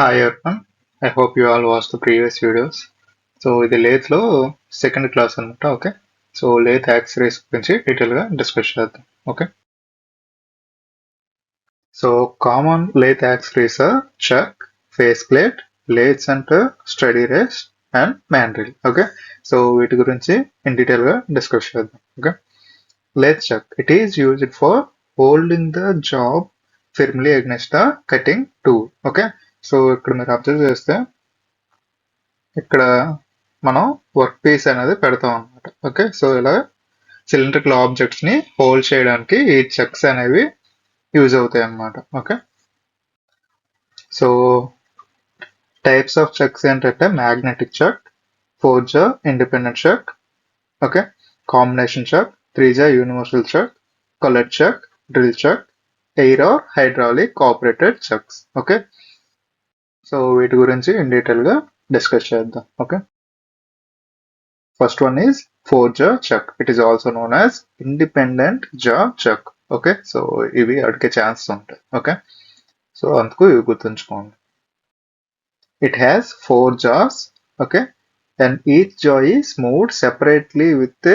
Hi everyone. I hope you all watched the previous videos. So ఇది lathe లో second class అనమాట. Okay, so lathe accessories గురించి detail గా discuss చేద్దాం. Okay, so common lathe accessories chuck, face plate, lathe center, steady rest and mandrel. Okay, so వీటి గురించి in detail గా discuss చేద్దాం. Okay, lathe chuck, it is used for holding the job firmly against the cutting tool. Okay, so ఇక్కడ మీరు observe చేస్తే ఇక్కడ మనం work piece అనేది పెడతాం అనమాట. ఓకే, సో ఇలా సిలిండ్రికల్ ఆబ్జెక్ట్స్ ని హోల్డ్ చేయడానికి ఈ చెక్స్ అనేవి యూజ్ అవుతాయి అన్నమాట. Okay, so types of chucks ఏంటంటే magnetic chuck, 4 jaw independent chuck, okay, combination chuck, 3 jaw universal chuck, collet chuck, drill chuck, air or hydraulic operated chucks. Okay, so వీటి గురించి in detail గా discuss చేద్దాం. Okay, first one is 4 jaw chuck. It is also known as independent jaw chuck. Okay, so ఇవి అడిగే chance ఉంటాయి. Okay, so అందుకు ఇవి గుర్తుంచుకోండి. It has 4 jaws. Okay, and each jaw is moved separately with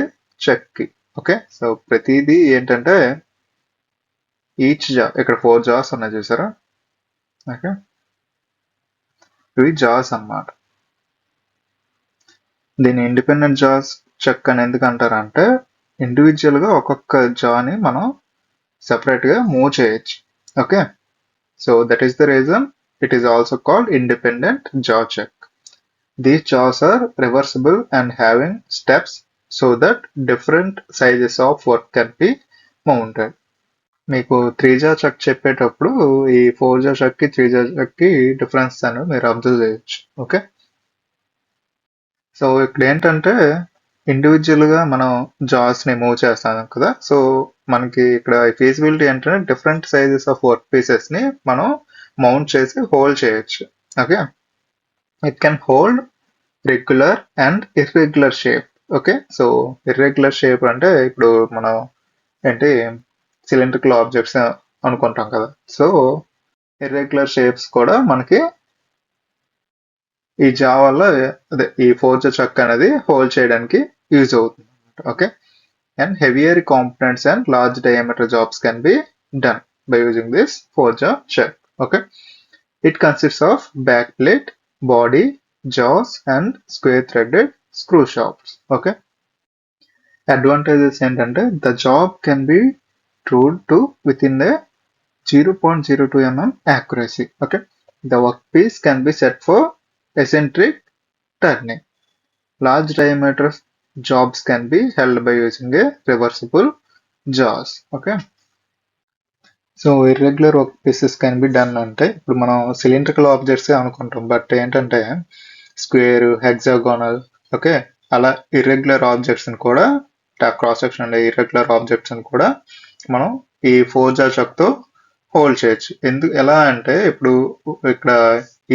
chuck key. Okay, so ప్రతిదీ ఏంటంటే each జా, ఇక్కడ 4 jaws ఉన్నాయి చూసారా. ఓకే, ఇవి జాస్ అన్నమాట. దీన్ని ఇండిపెండెంట్ జాస్ చెక్ అని ఎందుకు అంటారంటే ఇండివిజువల్ గా ఒక్కొక్క జాని మనం సెపరేట్ గా మూవ్ చేయొచ్చు. Okay, so that is the reason it is also called independent జా check. These jaws are reversible and having steps so that different sizes of work can be mounted. మీకు 3 jaw check చెప్పేటప్పుడు ఈ 4 jaw check కి 3 jaw check కి difference అనేది మీరు observe చేయొచ్చు. Okay, so ఇక్కడ ఏంటంటే ఇండివిజువల్ గా మనం జాస్ ని మూవ్ చేస్తాం కదా. సో మనకి ఇక్కడ ఫీజిబిలిటీ ఏంటంటే different sizes of work pieces ని మనం మౌంట్ చేసి హోల్డ్ చేయొచ్చు. Okay, it can hold regular and irregular shape. Okay, so irregular shape అంటే ఇప్పుడు మనం ఏంటి సిలిండ్రికల్ ఆబ్జెక్ట్స్ అనుకుంటాం కదా. సో ఇర్రెగ్యులర్ షేప్స్ కూడా మనకి ఈ జా వల్ల అదే ఈ 4 జా చెక్ అనేది హోల్డ్ చేయడానికి యూజ్ అవుతుంది. Okay, and heavier components and large diameter jobs can be done by using this 4 jaa chuck. Okay, it consists of backplate, body, jaws and square threaded screw shafts. Okay, advantages ఏంటంటే the job can be trued to within a 0.02 mm accuracy. Okay, the workpiece can be set for eccentric turning. Large diameter jobs can be held by using a reversible jaws. Okay, so irregular work pieces can be done అంటే ఇప్పుడు మనం cylindrical objects అనుకుంటాం, but ఏంటంటే square, hexagonal, okay, అలా irregular objects ని కూడా cross section ఉండే irregular objects ని కూడా మనం ఈ 4 జా చెక్ తో హోల్డ్ చేయొచ్చు. ఎలా అంటే ఇప్పుడు ఇక్కడ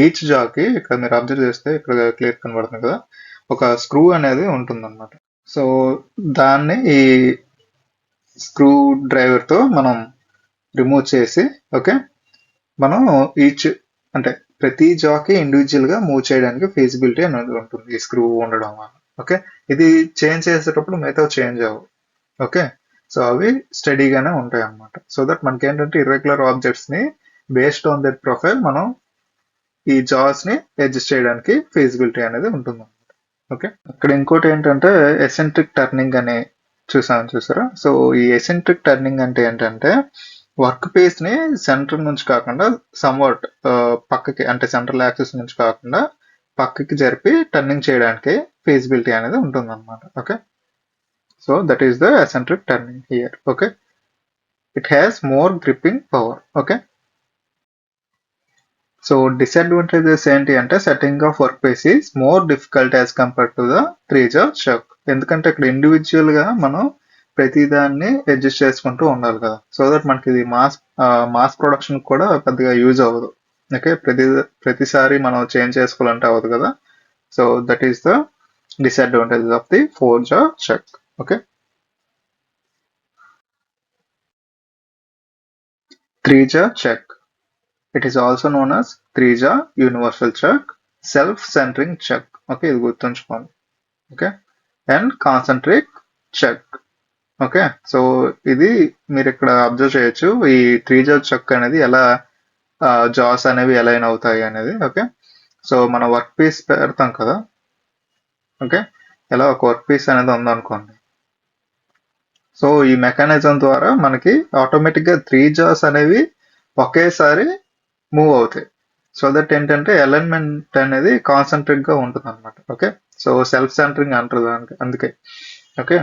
ఈచ్ జాకి ఇక్కడ మీరు అబ్జర్వ్ చేస్తే ఇక్కడ క్లియర్ కనబడుతుంది కదా, ఒక స్క్రూ అనేది ఉంటుంది అనమాట. సో దాన్ని ఈ స్క్రూ డ్రైవర్ తో మనం రిమూవ్ చేసి, ఓకే, మనం ఈచ్ అంటే ప్రతి జాకి ఇండివిజువల్ గా మూవ్ చేయడానికి ఫీజిబిలిటీ అనేది ఉంటుంది ఈ స్క్రూ ఉండడం వల్ల. ఓకే, ఇది చేంజ్ చేసేటప్పుడు మిగతా చేంజ్ అవ్వవు. ఓకే, సో అవి స్టడీగానే ఉంటాయి అన్నమాట. సో దట్ మనకి ఏంటంటే ఇర్రెగ్యులర్ ఆబ్జెక్ట్స్ ని బేస్డ్ ఆన్ దట్ ప్రొఫైల్ మనం ఈ జాస్ ని అడ్జస్ట్ చేయడానికి ఫీజిబిలిటీ అనేది ఉంటుంది. ఓకే, ఇక్కడ ఇంకోటి ఏంటంటే ఎసెంట్రిక్ టర్నింగ్ అని చూసారా. సో ఈ ఎసెంట్రిక్ టర్నింగ్ అంటే ఏంటంటే వర్క్ పీస్ ని సెంటర్ నుంచి కాకుండా సమ్వాట్ పక్కకి, అంటే సెంట్రల్ యాక్సిస్ నుంచి కాకుండా పక్కకి జరిపి టర్నింగ్ చేయడానికి ఫీజిబిలిటీ అనేది ఉంటుంది అనమాట. Okay, so that is the eccentric turning here. Okay, it has more gripping power. Okay, so disadvantages ఏంటి అంటే setting of work piece is more difficult as compared to the 3 jaw check. ఎందుకంటే ఇక్కడ individual గా మనం ప్రతిదాన్ని adjust చేసుకుంటూ ఉండాలి కదా. సో దట్ మనకి ఇది మాస్ ప్రొడక్షన్ కూడా పెద్దగా యూజ్ అవ్వదు. ఓకే, ప్రతిసారి మనం చేంజ్ చేసుకోవాలంటే అవ్వదు కదా. So that is the disadvantages of the 4 jaw chuck. Okay, 3 jaw chuck, it is also known as three jaw universal chuck, self centering chuck. Okay, ఇది గుర్తుంచుకోండి. Okay, and concentric chuck. Okay, so ఇది మీరు ఇక్కడ observe చేయొచ్చు, ఈ త్రీజా check అనేది ఎలా Jos అనేవి ఎలా అవుతాయి అనేది. ఓకే, సో మన వర్క్ పీస్ పెడతాం కదా. ఓకే, ఎలా ఒక వర్క్ పీస్ అనేది ఉందనుకోండి. సో ఈ మెకానిజం ద్వారా మనకి ఆటోమేటిక్గా త్రీ జాస్ అనేవి ఒకేసారి మూవ్ అవుతాయి. సో దట్ ఏంటంటే అలైన్మెంట్ అనేది కాన్సన్ట్రేట్ గా ఉంటుంది అనమాట. ఓకే, సో సెల్ఫ్ సెంటరింగ్ అంటారు దానికి, అందుకే. Okay,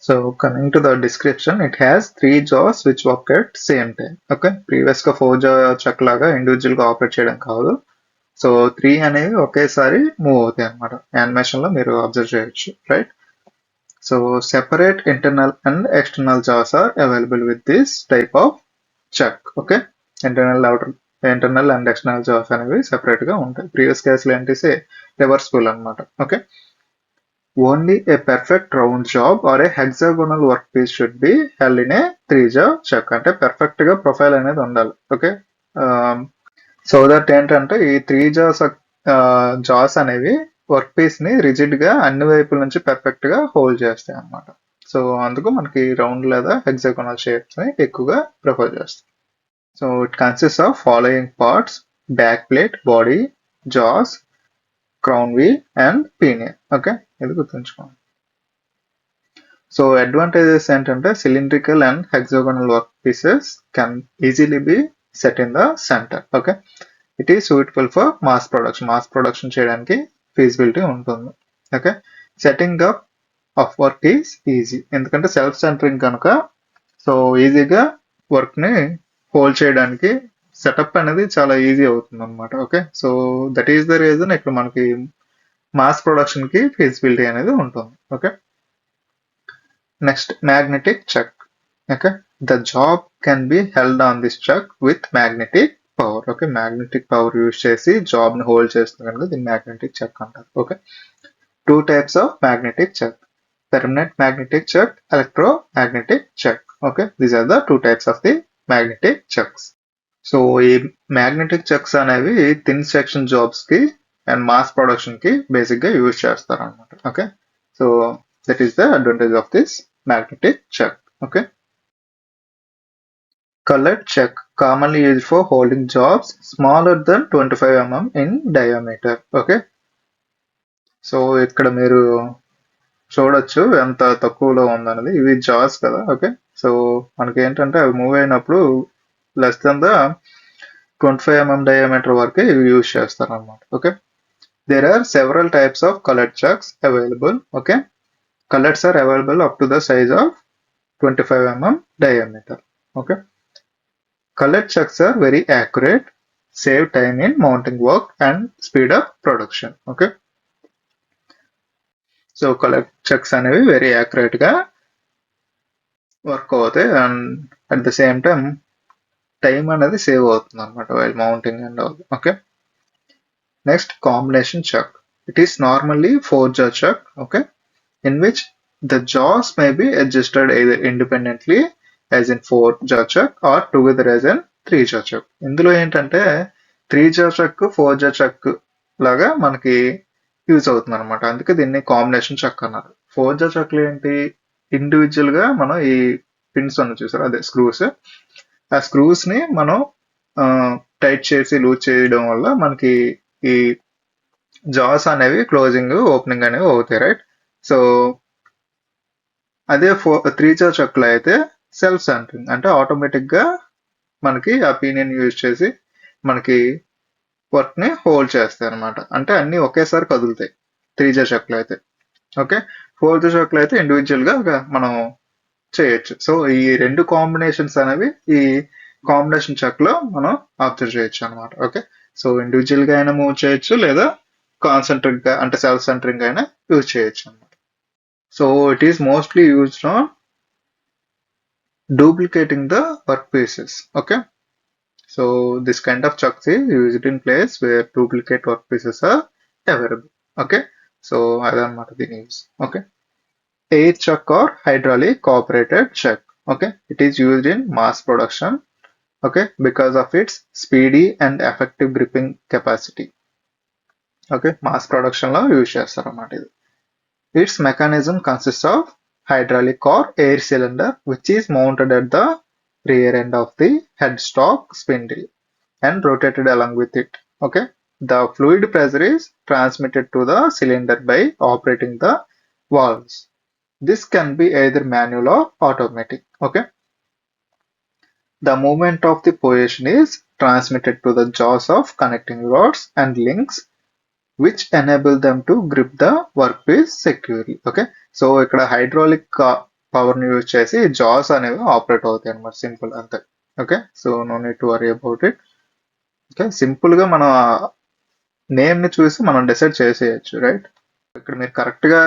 so coming to the description, it has 3 jaws which work at same time. Okay, previous గా 4 jaw చెక్ లాగా ఇండివిజువల్ గా ఆపరేట్ చేయడం కాదు. సో 3 అనేవి ఒకేసారి మూవ్ అవుతాయి అనమాట. యానిమేషన్ లో మీరు అబ్జర్వ్ చేయొచ్చు, right? So separate internal and external jaws are available with this type of chuck. Okay, internal and external jaws అనేవి సెపరేట్ గా ఉంటాయి. ప్రీవియస్ కేసులు ఏంటి రివర్సిబుల్ అనమాట. Okay, only a perfect round job or a hexagonal work piece should be held in a three job chuck. అంటే perfect గా profile అనేది ఉండాలి. ఓకే, సో దట్ ఏంటంటే ఈ త్రీ జాస్ అనేవి వర్క్ పీస్ ని రిజిడ్ గా అన్ని వైపుల నుంచి పర్ఫెక్ట్ గా హోల్డ్ చేస్తాయి అన్నమాట. సో అందుకు మనకి రౌండ్ లేదా హెక్సాగోనల్ షేప్స్ ని ఎక్కువగా ప్రిఫర్ చేస్తాం. So it consist of following parts: back plate, body, jaws, crown wheel and pinion. Okay, ఇది గుర్తుంచుకోండి. సో అడ్వాంటేజెస్ ఏంటంటే cylindrical and hexagonal work pieces can easily be set in the centre. Okay, it is suitable for mass production చేయడానికి feasibility ఉంటుంది. Okay, setting up of work is easy, ఎందుకంటే self centring కనుక so ఈజీగా work ని hold చేయడానికి setup అనేది చాలా easy అవుతుంది అనమాట. Okay, so that is the reason ఇక్కడ మనకి మాస్ ప్రొడక్షన్ కి ఫీజిబిలిటీ అనేది ఉంటుంది. Okay, next magnetic check. Okay, the job can be held on this chuck with magnetic power. Okay, magnetic power use చేసి జాబ్ ని hold చేస్తుంది కనుక దీన్ని మ్యాగ్నెటిక్ చెక్ అంటారు. Okay, 2 types of magnetic check: permanent magnetic check, electromagnetic check. Okay, these are the 2 types of the magnetic checks. So ఈ magnetic checks అనేవి thin section jobs కి and mass production కి basic గా use చేస్తారు అనమాట. Okay, so that is the advantage of this magnetic check. Okay, colored check, commonly used for holding jobs smaller than 25 mm in diameter. Okay, so ఇక్కడ మీరు చూడొచ్చు ఎంత తక్కువలో ఉందన్నది. ఇవి జాస్ కదా. ఓకే, సో మనకి ఏంటంటే అవి మూవ్ అయినప్పుడు less then the 25 mm diameter వరకే ఇవి యూజ్ చేస్తారు అనమాట. Okay, there are several types of coloured checks available. Okay, colours are available up to the size of 25 mm diameter. Okay, colored checks are very accurate, save time in mounting work and speed up production. Okay, so colour checks అనేవి very accurate గా work అవుతాయి and at the same time అనేది save అవుతుంది అనమాట while mounting and all. Okay, next combination check. It is normally 4 jaw check. Okay, in which the jaws may be adjusted either independently as in 4 jaw check or together as in 3 jaw check. ఇందులో ఏంటంటే 3 jaw check 4 jaw check లాగా మనకి use అవుతుంది అనమాట. అందుకే దీన్ని combination check అన్నారు. 4 jaw చెక్లు ఏంటి, ఇండివిజువల్ గా మనం ఈ పిన్స్ అన్న చూసారు, అదే స్క్రూస్. ఆ స్క్రూస్ ని మనం టైట్ చేసి లూజ్ చేయడం వల్ల మనకి ఈ జాస్ అనేవి క్లోజింగ్ ఓపెనింగ్ అనేవి అవుతాయి, రైట్? సో అదే 3 jaw చెక్లో అయితే సెల్ఫ్ సెంటరింగ్, అంటే ఆటోమేటిక్ గా మనకి ఆ పీనియన్ యూజ్ చేసి మనకి వర్క్ ని హోల్డ్ చేస్తాయి అనమాట. అంటే అన్ని ఒకేసారి కదులుతాయి 3 jaw చెక్లో అయితే. ఓకే, 4 jaw చెక్లో అయితే ఇండివిజువల్ గా మనం చేయొచ్చు. సో ఈ రెండు కాంబినేషన్స్ అనేవి ఈ కాంబినేషన్ చెక్ లో మనం అబ్జర్వ్ చేయొచ్చు అనమాట. ఓకే, సో ఇండివిజువల్ గా అయినా మూవ్ చేయొచ్చు లేదా కాన్సెంట్రిక్ గా అంటే సెల్ఫ్ సెంటరింగ్ అయినా యూజ్ చేయొచ్చు అనమాట. So it is mostly used on duplicating the work pieces. Okay, so this kind of chucks is used in place where duplicate work pieces are available. Okay, so అదనమాట దీని use. Okay, air chuck or hydraulic operated chuck. Okay, it is used in mass production okay, because of its speedy and effective gripping capacity. Okay, mass production లో use చేస్తారు అన్నమాట ఇది. Its mechanism consists of hydraulic or air cylinder which is mounted at the rear end of the headstock spindle and rotated along with it. Okay, the fluid pressure is transmitted to the cylinder by operating the valves. This can be either manual or automatic. Okay, the movement of the position is transmitted to the jaws of connecting rods and links which enable them to grip the workpiece securely. Okay, so ఇక్కడ hydraulic power ని use చేసి జాస్ అనేవి operate అవుతాయి అన్నమాట, simple అంతే. Okay, so no need to worry about it. Okay, simple గా మనం నేమ్ ని చూసి మనం డిసైడ్ చేసేయచ్చు, రైట్? ఇక్కడ మీరు కరెక్ట్ గా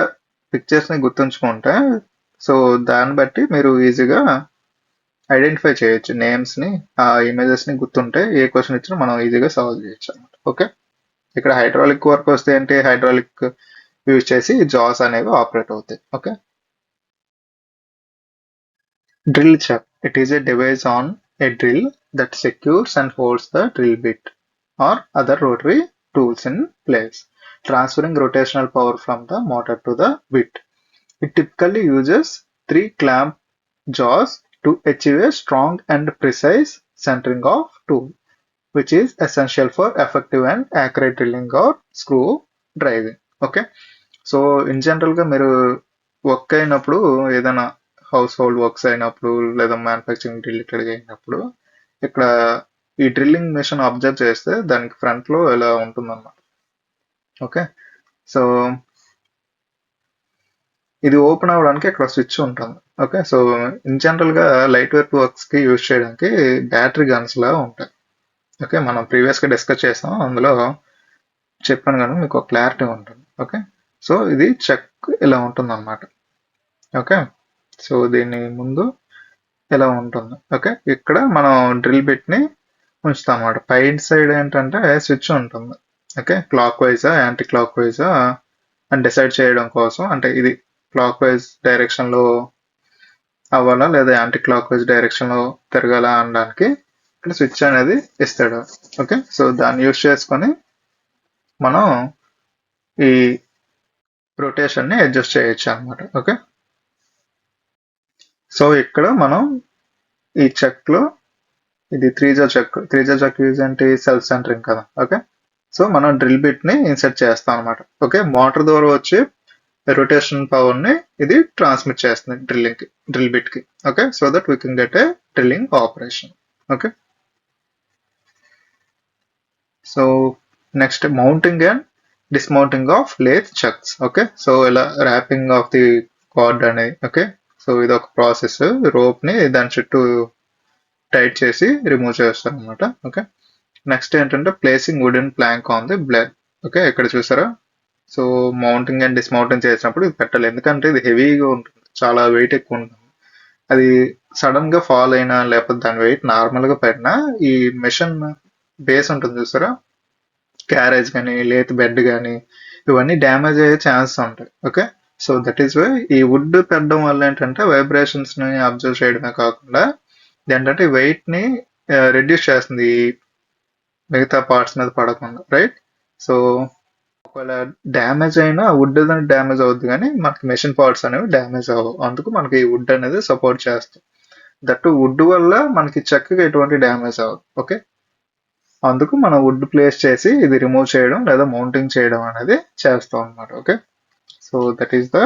పిక్చర్స్ ని గుర్తుంచుకుంటే సో దాన్ని బట్టి మీరు ఈజీగా ఐడెంటిఫై చేయొచ్చు నేమ్స్ ని, ఆ ఇమేజెస్ ని గుర్తుంటే ఏ క్వశ్చన్ ఇచ్చినా మనం ఈజీగా సాల్వ్ చేయొచ్చు అనమాట. ఓకే, ఇక్కడ హైడ్రాలిక్ వర్క్ వస్తే ఏంటి, హైడ్రాలిక్ యూజ్ చేసి జాస్ అనేవి ఆపరేట్ అవుతాయి. Okay, drill chuck. It is a device on a drill that secures and holds the drill bit or other rotary tools in place, transferring rotational power from the motor to the bit. It typically uses 3 clamp jaws to achieve a strong and precise centering of tool, which is essential for effective and accurate drilling or screw driving. Okay, so in general గా మీరు work అయినప్పుడు, ఏదైనా house hold works అయినప్పుడు లేదా manufacturing related అయినప్పుడు ఇక్కడ ఈ drilling machine observe చేస్తే దానికి ఫ్రంట్ లో ఇలా ఉంటుందన్నమాట. ఓకే, సో ఇది ఓపెన్ అవ్వడానికి ఇక్కడ స్విచ్ ఉంటుంది. ఓకే, సో ఇన్ జనరల్ గా లైట్ వెయిట్ వర్క్స్ కి యూజ్ చేయడానికి బ్యాటరీ గన్స్ లా ఉంటాయి. ఓకే, మనం ప్రీవియస్ గా డిస్కస్ చేసాం, అందులో చెప్పాను కానీ మీకు క్లారిటీ ఉంటుంది. ఓకే, సో ఇది చెక్ ఇలా ఉంటుంది అన్నమాట. ఓకే, సో దీని ముందు ఇలా ఉంటుంది. ఓకే, ఇక్కడ మనం డ్రిల్ బిట్ ని ఉంచుతాం అన్నమాట. పైన సైడ్ ఏంటంటే స్విచ్ ఉంటుంది. ఓకే, క్లాక్ వైజా యాంటీ క్లాక్ వైజా అని డిసైడ్ చేయడం కోసం, అంటే ఇది క్లాక్ వైజ్ డైరెక్షన్ లో అవ్వాలా లేదా యాంటీ క్లాక్ వైజ్ డైరెక్షన్ లో తిరగాల అనడానికి ఇక్కడ స్విచ్ అనేది ఇస్తాడు. ఓకే, సో దాన్ని యూజ్ చేసుకొని మనం ఈ రొటేషన్ ని అడ్జస్ట్ చేయొచ్చు అనమాట. ఓకే, సో ఇక్కడ మనం ఈ చెక్ లో ఇది త్రీజా చెక్ యూజ్ అంటే సెల్ఫ్ సెంటరింగ్ కదా. ఓకే, సో మనం డ్రిల్ బిట్ ని ఇన్సర్ట్ చేస్తాం అనమాట. ఓకే, మోటార్ ద్వారా వచ్చే రొటేషన్ పవర్ ని ఇది ట్రాన్స్మిట్ చేస్తుంది డ్రిల్ బిట్ కి. Okay, so that we can get a drilling operation. Okay, so next mounting and dismounting of lathe chucks. Okay, so ఇలా ర్యాపింగ్ ఆఫ్ ది కార్డ్ అనేది. Okay, so ఇది ఒక process, rope ని దాని చుట్టూ tight చేసి remove చేస్తారు అనమాట. ఓకే, నెక్స్ట్ ఏంటంటే placing wooden plank on the blade. Okay, ఇక్కడ చూసారా, సో మౌంటింగ్ అండ్ డిస్మౌంటింగ్ చేసినప్పుడు ఇది పెట్టాలి, ఎందుకంటే ఇది హెవీగా ఉంటుంది, చాలా వెయిట్ ఎక్కువ ఉంటుంది. అది సడన్ గా ఫాల్ అయినా లేకపోతే దాని వెయిట్ నార్మల్ గా పడినా ఈ మెషిన్ బేస్ ఉంటుంది చూసారా, క్యారేజ్ కానీ లేత్ బెడ్ కానీ ఇవన్నీ డ్యామేజ్ అయ్యే ఛాన్సెస్ ఉంటాయి. Okay, so that is why ఈ వుడ్ పెట్టడం వల్ల ఏంటంటే వైబ్రేషన్స్ ని అబ్జర్వ్ చేయడమే కాకుండా ఏంటంటే వెయిట్ ని రెడ్యూస్ చేస్తుంది మిగతా పార్ట్స్ మీద పడకుండా, రైట్? సో ఒకవేళ డ్యామేజ్ అయినా వుడ్ డ్యామేజ్ అవుద్ది కానీ మనకి మెషిన్ పార్ట్స్ అనేవి డ్యామేజ్ అవ్వవు, అందుకు మనకి ఈ వుడ్ అనేది సపోర్ట్ చేస్తుంది. దట్టు వుడ్ వల్ల మనకి చెక్కకి ఎటువంటి డ్యామేజ్ అవ్వదు. ఓకే, అందుకు మనం వుడ్ ప్లేస్ చేసి ఇది రిమూవ్ చేయడం లేదా మౌంటింగ్ చేయడం అనేది చేస్తాం అనమాట. Okay, so that is the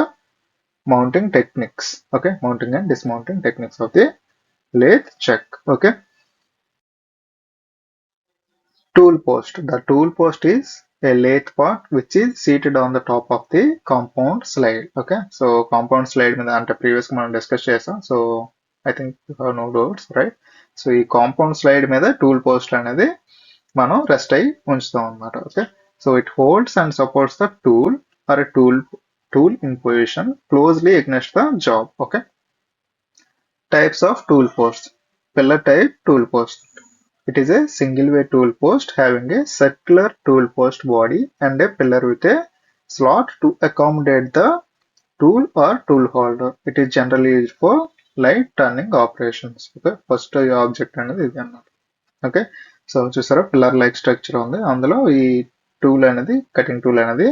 mounting techniques. Okay, mounting and dismounting techniques of the lathe chuck. Okay, tool post. The tool post is a lathe part which is seated on the top of the compound slide. Okay, so compound slide మీద అంటే previous మనం discuss చేసాం, so I think you have no doubts, right? So ఈ compound slide మీద tool post అనేది మనం rest అయ్యి ఉంచుతాం అనమాట. Okay, so it holds and supports the tool or a tool in position closely against the job. Okay, types of tool posts. Pillar type tool post. It is a single way tool post having a circular tool post body and a pillar with a slot to accommodate the tool or tool holder. It is generally used for light turning operations. Okay, first object అనేది ఇది అన్నమాట. Okay. So చూసారా pillar like structure ఉంది, అందులో ఈ tool అనేది cutting tool అనేది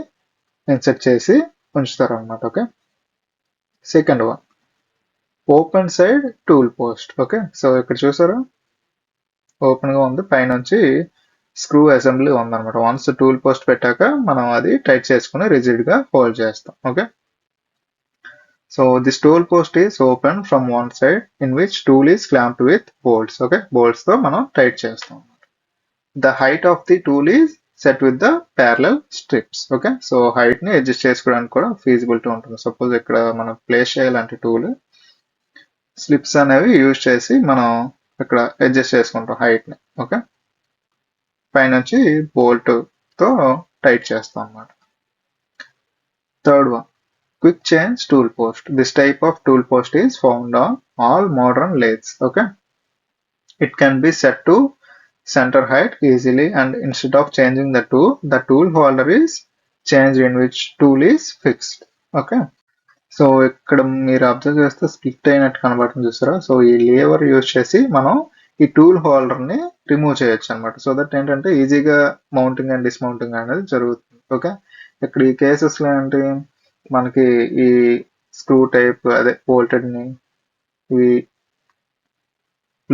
insert చేసి ఉంచుతారు అనమాట. Okay. Second one open side tool post. Okay. So ఇక్కడ చూసారా ఓపెన్ గా ఉంది, పైనుంచి స్క్రూ అసెంబ్లీ ఉందన్నమాట. వన్స్ టూల్ పోస్ట్ పెట్టాక మనం అది టైట్ చేసుకుని రిజిడ్ గా హోల్డ్ చేస్తాం. Okay. So this tool post is open from one side in which tool is clamped with bolts. Okay, bolts తో మనం టైట్ చేస్తాం. The height of the tool is set with the parallel strips. Okay, so height ని adjust చేసుకోవడానికి కూడా feasibility ఉంటుంది. Suppose ఇక్కడ మనం place చేయాలంటే టూల్ స్లిప్స్ అనేవి యూజ్ చేసి మనం ఇక్కడ అడ్జస్ట్ చేసుకుంటాం హైట్ ని. ఓకే, పైనుంచి బోల్ట్ తో టైట్ చేస్తాం అన్నమాట. Third one quick change tool post. This type of tool post is found on all modern lathes. Okay, it can be set to center height easily, and instead of changing the tool holder is changed in which tool is fixed. Okay, so ఇక్కడ మీరు observe చేస్తే split అయినట్టు కనబడుతుంది చూసారా. So ఈ లేవర్ use చేసి మనం ఈ టూల్ హోల్డర్ ని రిమూవ్ చేయొచ్చు అనమాట. సో దట్ ఏంటంటే ఈజీగా మౌంటింగ్ అండ్ డిస్మౌంటింగ్ అనేది జరుగుతుంది. ఓకే, ఇక్కడ ఈ కేసెస్ లో ఏంటి మనకి ఈ స్క్రూ టైప్ అదే బోల్టెడ్ ని ఇవి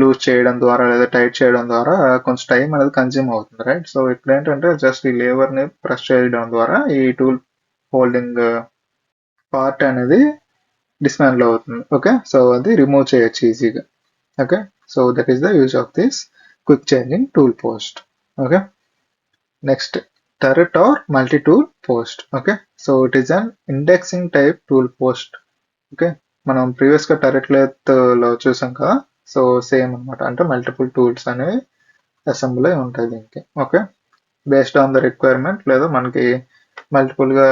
లూజ్ చేయడం ద్వారా లేదా టైట్ చేయడం ద్వారా కొంచెం టైం అనేది కన్జ్యూమ్ అవుతుంది, రైట్. సో ఇక్కడ ఏంటంటే జస్ట్ ఈ లేవర్ ని ప్రెస్ చేయడం ద్వారా ఈ టూల్ హోల్డింగ్ పార్ట్ అనేది డిస్మాంటిల్ అవుతుంది. ఓకే, సో అది రిమూవ్ చేయొచ్చు ఈజీగా. Okay, so that is the use of this quick changing tool post. Okay, next turret or multi-tool post. Okay, so it is an indexing type tool post. Okay, మనం previous గా టరెట్ లెత్ లో చూసాం కదా. So same అనమాట, అంటే multiple tools అనేవి assembly ఉంటాయి దీనికి. Okay, based on the requirement లేదా మనకి మల్టిపుల్ గా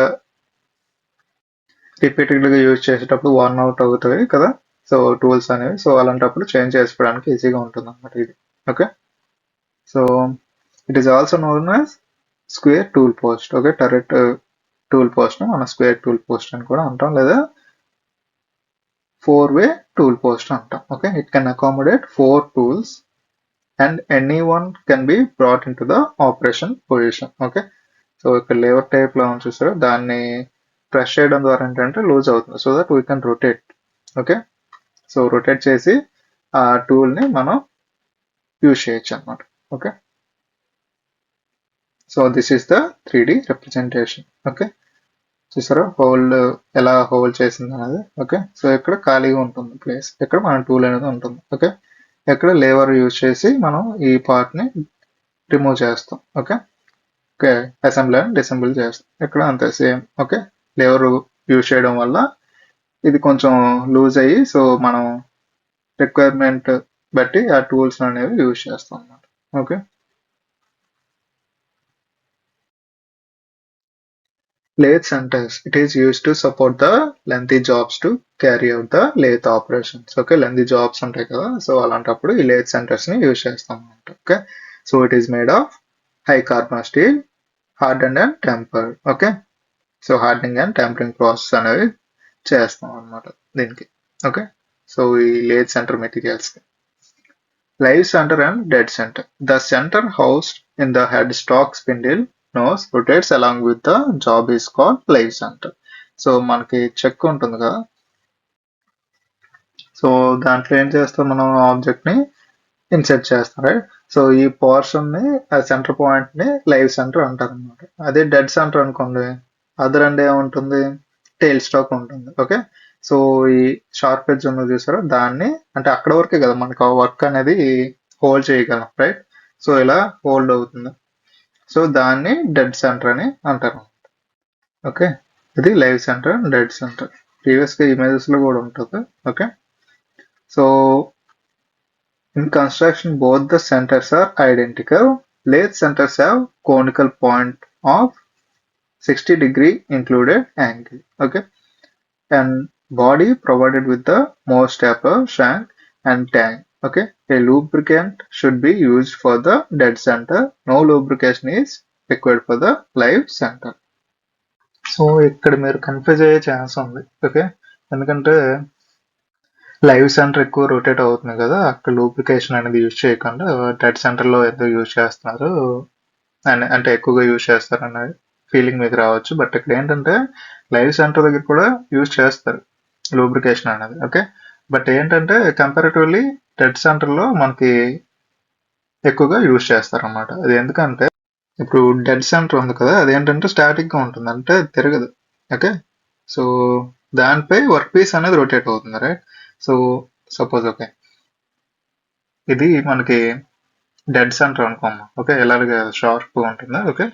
రిపీటెడ్ గా యూజ్ చేసేటప్పుడు వార్న్ అవుట్ అవుతాయి కదా సో టూల్స్ అనేవి. సో అలాంటప్పుడు చేంజ్ చేసుకోవడానికి ఈజీగా ఉంటుంది అనమాట ఇది. Okay, so it is also known as square tool post. Okay, turret tool post ని మనం స్క్వేర్ టూల్ పోస్ట్ అని కూడా అంటాం, లేదా 4-way టూల్ పోస్ట్ అంటాం. Okay, it can accommodate 4 tools and any one can be brought in to the operation position. Okay, so ఇక్కడ లేవర్ type లో చూసారు, దాన్ని ప్రెస్ చేయడం ద్వారా ఏంటంటే లూజ్ అవుతుంది, so that we can rotate. Okay, so rotate చేసి ఆ టూల్ ని మనం యూజ్ చేయొచ్చు అనమాట. Okay, so this is the 3D representation. Okay, చూసారా హోల్డ్ ఎలా హోల్డ్ చేసింది అనేది. ఓకే, సో ఇక్కడ ఖాళీగా ఉంటుంది ప్లేస్, ఇక్కడ మన టూల్ అనేది ఉంటుంది. ఓకే, ఇక్కడ లేవర్ యూజ్ చేసి మనం ఈ పార్ట్ ని రిమూవ్ చేస్తాం. ఓకే, ఓకే అసెంబ్లీ అండ్ డిసెంబుల్ చేస్తాం. ఇక్కడ అంతే సేమ్. ఓకే, లేవర్ యూజ్ చేయడం వల్ల ఇది కొంచెం లూజ్ అయ్యి సో మనం రిక్వైర్మెంట్ బట్టి ఆ టూల్స్ అనేవి యూజ్ చేస్తాం అన్నమాట. Okay, lathe centers. It is used to support the lengthy jobs to carry out the lathe operations. Okay, lengthy jobs ఉంటాయి కదా, సో అలాంటప్పుడు ఈ lathe centers ని యూజ్ చేస్తాం అన్నమాట. Okay, so it is made of high carbon steel, hardened and tempered. Okay, so hardening and tempering process అనేవి చేస్తాం అన్నమాట దీనికి. ఓకే, సో ఈ lathe center మెటీరియల్స్ కి live center and dead center. The center housed in the headstock spindle nose rotates along with the job is called live center. So మనకి check ఉంటుంది కదా, so దాంట్లో ఏం చేస్తాం మనం ఆబ్జెక్ట్ ని ఇన్సెర్ట్ చేస్తాం, రైట్. సో ఈ పోర్షన్ ని ఆ సెంటర్ పాయింట్ ని లైవ్ సెంటర్ అంటారు అనమాట. అదే డెడ్ సెంటర్ అనుకోండి, అదర్ అండ్ ఏముంటుంది టెయిల్ స్టాక్ ఉంటుంది. ఓకే, సో ఈ షార్ప్ ఎడ్జ్ ఉన్నది చూసారా, దాన్ని అంటే అక్కడ వరకే కదా మనకు ఆ వర్క్ అనేది హోల్డ్ చేయగలం, రైట్. సో ఇలా హోల్డ్ అవుతుంది, సో దాన్ని డెడ్ సెంటర్ అని అంటారు. ఓకే, ఇది live centre, dead centre. Previous గా ఇమేజెస్ లో కూడా ఉంటుంది. Okay, so in construction both the centers are identical. Lathe centers have conical point of 60° included angle. Okay, and body provided with the more stapler, shank and tang. Okay, a lubricant should be used for the dead center. No lubrication is required for the live center. So ఇక్కడ మీరు confuse అయ్యే chance ఉంది. Okay, ఎందుకంటే live centre ఎక్కువ rotate అవుతుంది కదా, అక్కడ lubrication అనేది యూజ్ చేయకుండా డెడ్ సెంటర్లో ఎందుకు యూజ్ చేస్తున్నారు అంటే ఎక్కువగా యూజ్ చేస్తారు అనే ఫీలింగ్ మీకు రావచ్చు. బట్ ఇక్కడ ఏంటంటే లైవ్ సెంటర్ దగ్గర కూడా యూజ్ చేస్తారు లూబ్రికేషన్ అనేది. ఓకే, బట్ ఏంటంటే కంపారిటివ్లీ డెడ్ సెంటర్లో మనకి ఎక్కువగా యూజ్ చేస్తారు అన్నమాట. అది ఎందుకంటే ఇప్పుడు డెడ్ సెంటర్ ఉంది కదా, అదేంటంటే స్టాటిక్గా ఉంటుంది, అంటే తిరగదు. ఓకే, సో దానిపై వర్క్ పీస్ అనేది రొటేట్ అవుతుంది, రైట్? సో సపోజ్ ఓకే, ఇది మనకి డెడ్ సెంటర్ అనుకోమ్మా. ఓకే, ఎలాగ షార్ప్ ఉంటుంది. ఓకే,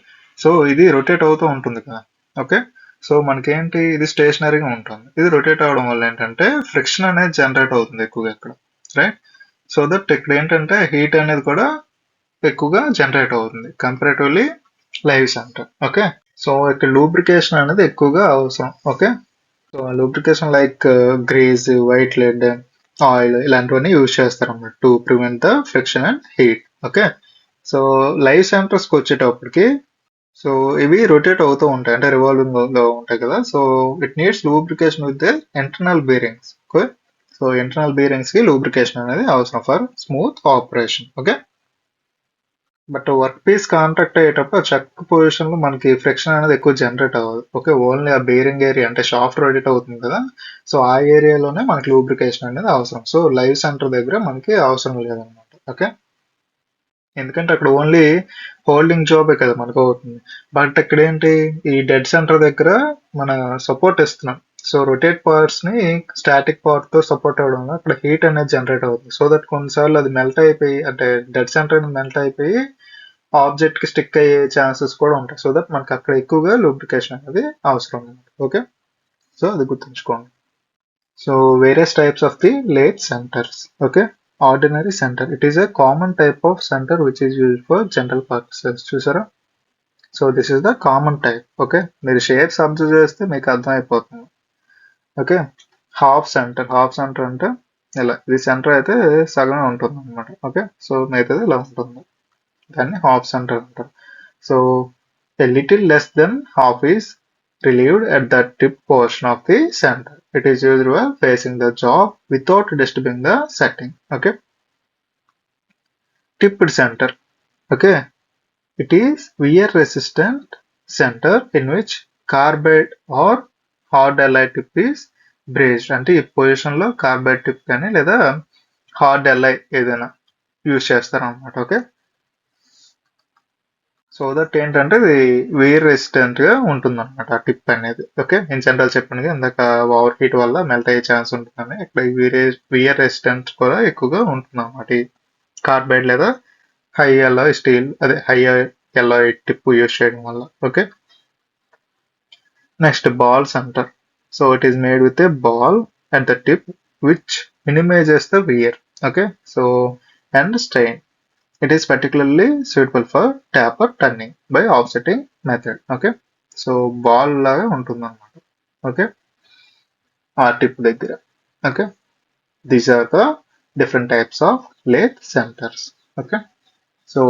సో ఇది రొటేట్ అవుతూ ఉంటుంది కదా. ఓకే, సో మనకేంటి, ఇది స్టేషనరీగా ఉంటుంది. ఇది రొటేట్ అవడం వల్ల ఏంటంటే ఫ్రిక్షన్ అనేది జనరేట్ అవుతుంది ఎక్కువగా ఇక్కడ, రైట్? సో దట్ ఇక్కడ ఏంటంటే హీట్ అనేది కూడా ఎక్కువగా జనరేట్ అవుతుంది comparatively live center. Okay, so ఇక్కడ లూబ్రికేషన్ అనేది ఎక్కువగా అవసరం. Okay, so lubrication like grease, white lead, oil ఇలాంటివన్నీ యూజ్ చేస్తారు అన్నమాట to prevent the friction and heat. Okay, so live సెంటర్స్కి వచ్చేటప్పటికి సో ఇవి రొటేట్ అవుతూ ఉంటాయి, అంటే రివాల్వింగ్ లో ఉంటాయి కదా. So it needs lubrication with the internal bearings. Okay, so internal bearings కి లూబ్రికేషన్ అనేది అవసరం for smooth operation. Okay, but work piece contact అయ్యేటప్పుడు చెక్ పొజిషన్ లో మనకి ఫ్రిక్షన్ అనేది ఎక్కువ జనరేట్ అవ్వదు. ఓకే, ఓన్లీ ఆ బేరింగ్ ఏరియా అంటే షాఫ్ట్ రొటేట్ అవుతుంది కదా, సో ఆ ఏరియాలోనే మనకి లూబ్రికేషన్ అనేది అవసరం. సో లైవ్ సెంటర్ దగ్గర మనకి అవసరం లేదనమాట. ఓకే, ఎందుకంటే అక్కడ ఓన్లీ హోల్డింగ్ జాబే కదా మనకు అవుతుంది. బట్ ఇక్కడ ఏంటి, ఈ డెడ్ సెంటర్ దగ్గర మన సపోర్ట్ ఇస్తున్నాం. సో రొటేట్ పార్ట్స్ ని స్టాటిక్ పార్ట్ తో సపోర్ట్ అవడం వల్ల అక్కడ హీట్ అనేది జనరేట్ అవుతుంది. సో దట్ కొన్నిసార్లు అది మెల్ట్ అయిపోయి, అంటే డెడ్ సెంటర్ మెల్ట్ అయిపోయి ఆబ్జెక్ట్ కి స్టిక్ అయ్యే ఛాన్సెస్ కూడా ఉంటాయి. సో దట్ మనకి అక్కడ ఎక్కువగా లూబ్రికేషన్ అనేది అవసరం అన్నమాట. ఓకే, సో అది గుర్తుంచుకోండి. So various types of the lathe centers. Okay, ordinary center. It is a common type of center which is used for general purposes. చూసారా? So this is the common type. Okay, మీరు shapes observe చేస్తే మీకు అర్థమైపోతుంది. Okay, half centre అంటే ఇలా, ఇది centre అయితే సగమే ఉంటుంది అనమాట. ఓకే, సో మిగతాది ఇలా ఉంటుంది, దాన్ని హాఫ్ సెంటర్ అంటారు. So a little less than half is relieved at the tip portion of the center. It is used while facing the job without disturbing the setting. Okay, tipped center. Okay, it is wear resistant center in which carbide or hard alloy tip is braced. అంటే ఈ position లో carbide tip కానీ లేదా hard alloy ఏదైనా use చేస్తారు అనమాట. Okay, so that ఏంటంటే ఇది వేర్ రెసిస్టెంట్ గా ఉంటుంది అనమాట ఆ టిప్ అనేది. ఓకే, ఇన్ జనరల్ చెప్పండి ఇందాక ఓవర్ హీట్ వల్ల మెల్ట్ అయ్యే ఛాన్స్ ఉంటుందని, ఇక్కడ వియర్ రెసిస్టెంట్ కూడా ఎక్కువగా ఉంటుంది అనమాట ఈ కార్బైడ్ లేదా హై అలాయ్ స్టీల్, అదే హై అలాయ్ టిప్ యూజ్ చేయడం వల్ల. ఓకే, నెక్స్ట్ బాల్స్ అంటారు. So it is made with a ball at the tip which minimises the wear. Okay, so and strain. It is particularly suitable for taper turning by offsetting method. Okay, so ball లాగా ఉంటుంది అనమాట. Okay, ఆ tip దగ్గర. Okay, these are the different types of lathe centers. Okay, so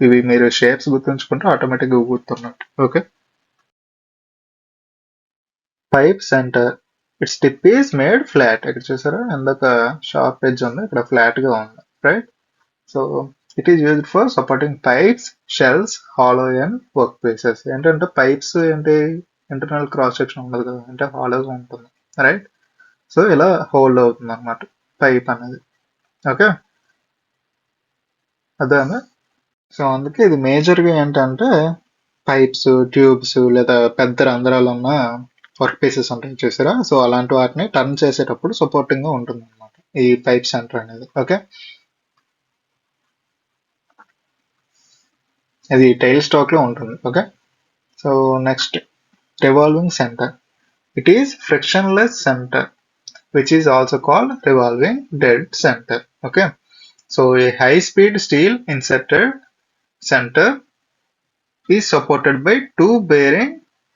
ఇవి మీరు shapes గుర్తుంచుకుంటే ఆటోమేటిక్గా గుర్తున్నట్టు. Okay, pipe center, it's tip is made flat. ఇక్కడ చూసారా, ఇందాక షార్ప్ ఎడ్జ్ ఉంది, ఇక్కడ ఫ్లాట్ గా ఉంది, right? So it is used for supporting pipes, shells, hollow and work pieces. ఏంటంటే పైప్స్ ఏంటి, ఇంటర్నల్ క్రాస్ సెక్షన్ ఉండదు కదా, అంటే హాలోగా ఉంటుంది, రైట్? సో ఇలా హోల్డ్ అవుతుంది అనమాట పైప్ అనేది. ఓకే, అదే. సో అందుకే ఇది మేజర్గా ఏంటంటే పైప్స్, ట్యూబ్స్ లేదా పెద్ద రంధ్రాలు ఉన్న వర్క్ పీసెస్ ఉంటాయి చూసారా, సో అలాంటి వాటిని టర్న్ చేసేటప్పుడు సపోర్టింగ్ గా ఉంటుంది అనమాట ఈ పైప్ సెంటర్ అనేది. ఓకే, అది టైల్ స్టాక్ లో ఉంటుంది. Okay, so next revolving centre. It is frictionless centre which is also called revolving dead center. Okay, so a high speed steel inserted center is supported by two bearing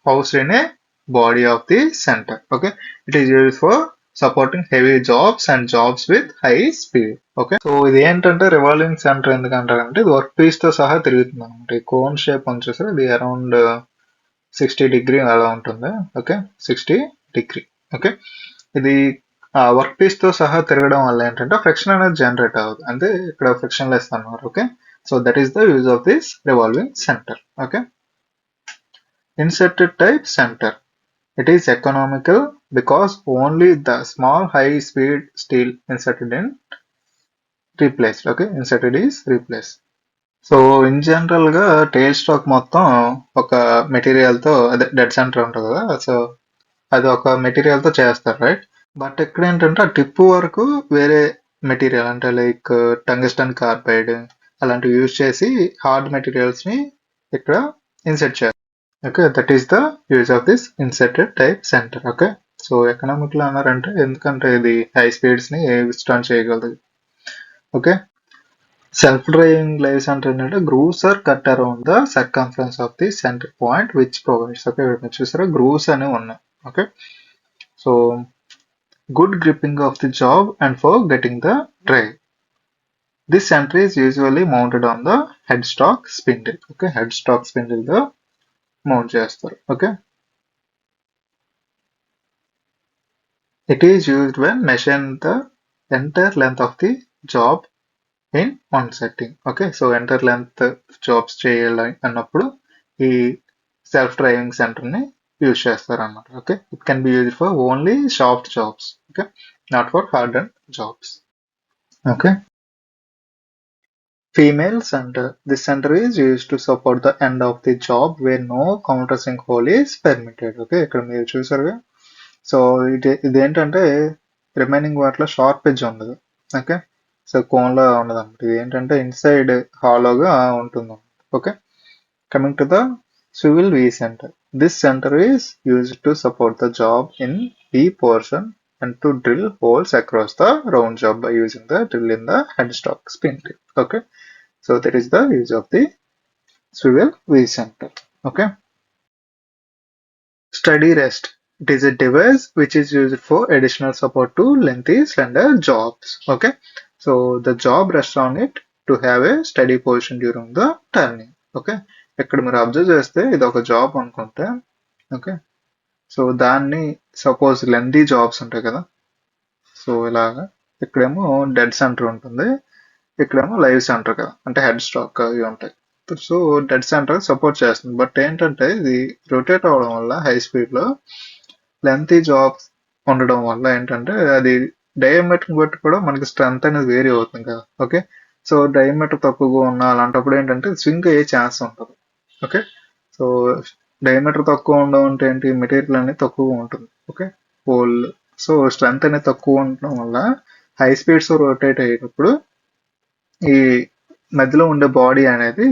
housed in a body of the center. Okay, it is used for supporting heavy jobs and jobs with high speed. Okay, so ఇది ఏంటంటే revolving centre ఎందుకంటారంటే ఇది work piece తో సహా తిరుగుతుంది అనమాట. ఈ cone shape అని చూసారు, ఇది అరౌండ్ 60 డిగ్రీ అలా ఉంటుంది. Okay, 60 degree. ఓకే, ఇది వర్క్ పీస్ తో సహా తిరగడం వల్ల ఏంటంటే ఫ్రిక్షన్ అనేది జనరేట్ అవ్వదు, అంటే ఇక్కడ ఫ్రిక్షన్ లెస్ అన్నారు. Okay, so that is the use of this revolving centre. Okay, inserted type center. It is economical because only the small high speed steel inserted in replaced. Okay, inserted is replaced. So in general గా tile stock మొత్తం ఒక material తో, అదే dead centre ఉంటుంది కదా, so అది ఒక material తో చేస్తారు, రైట్? బట్ ఇక్కడ ఏంటంటే ఆ టిప్ వరకు వేరే మెటీరియల్, అంటే లైక్ టంగస్టన్ కార్బైడ్ అలాంటివి యూజ్ చేసి హార్డ్ మెటీరియల్స్ ని ఇక్కడ ఇన్సెర్ట్ చేస్తారు. Okay, that is the use of this inserted type center. Okay, so economic లో అన్నారంటే ఎందుకంటే ఇది హై స్పీడ్స్ ని విస్టాండ్ చేయగలదు. Okay, self driving live center ఏంటంటే grooves are cut around the circumference of the center point which provides. Okay, మీరు చూసారా grooves అనేవి ఉన్నాయి. Okay, so good gripping of the job and for getting the drive. This center is usually mounted on the headstock spindle. Okay, headstock spindle తో mount చేస్తారు. Okay, it is used when measuring the entire length of the job in one setting. Okay, so entire length jobs చేయాలి అన్నప్పుడు ఈ self driving centre ని use చేస్తారు అన్నమాట. Okay, it can be used for only soft jobs. Okay, not for hard and jobs. Okay, female center. This center is used to support the end of the job where no countersink hole is permitted. Okay, ఇక్కడ మీరు చూసారుగా, so ఇదేంటంటే remaining వాటిలో sharp edge ఉండదు. Okay, so కోన్లో ఉండదు అనమాట. ఇది ఏంటంటే ఇన్సైడ్ హాలోగా ఉంటుంది. Okay, coming to the swivel V center. This center is used to support the job in V portion and to drill holes across the round job by using the drill in the headstock spindle. Okay, so that is the use of the swivel V center. Okay, steady rest. It is a device which is used for additional support to lengthy slender jobs. Okay, so the job rests on it to have a steady position during the turning. Okay, ఇక్కడ మీరు observe చేస్తే ఇది ఒక job అనుకుంటే, okay, so దాన్ని suppose lengthy jobs ఉంటాయి కదా, so ఇలాగా ఇక్కడేమో డెడ్ సెంటర్ ఉంటుంది, ఇక్కడేమో లైవ్ సెంటర్ కదా, అంటే హెడ్ స్టాక్ అవి ఉంటాయి. సో డెడ్ సెంటర్ సపోర్ట్ చేస్తుంది. బట్ ఏంటంటే ఇది రొటేట్ అవ్వడం వల్ల హై స్పీడ్ లో లెంతీ జాబ్స్ ఉండడం వల్ల ఏంటంటే అది డయామీటర్ బట్టి కూడా మనకి స్ట్రెంత్ అనేది వేరీ అవుతుంది కదా. ఓకే, సో డయామీటర్ తక్కువగా ఉన్న అలాంటప్పుడు ఏంటంటే స్వింగ్ అయ్యే ఛాన్స్ ఉంటుంది. ఓకే, సో డయామీటర్ తక్కువ ఉండడం అంటే ఏంటి, మెటీరియల్ అనేది తక్కువగా ఉంటుంది. ఓకే, హోల్, సో స్ట్రెంత్ అనేది తక్కువ ఉండడం వల్ల హై స్పీడ్స్ రొటేట్ అయ్యేటప్పుడు ఈ మధ్యలో ఉండే బాడీ అనేది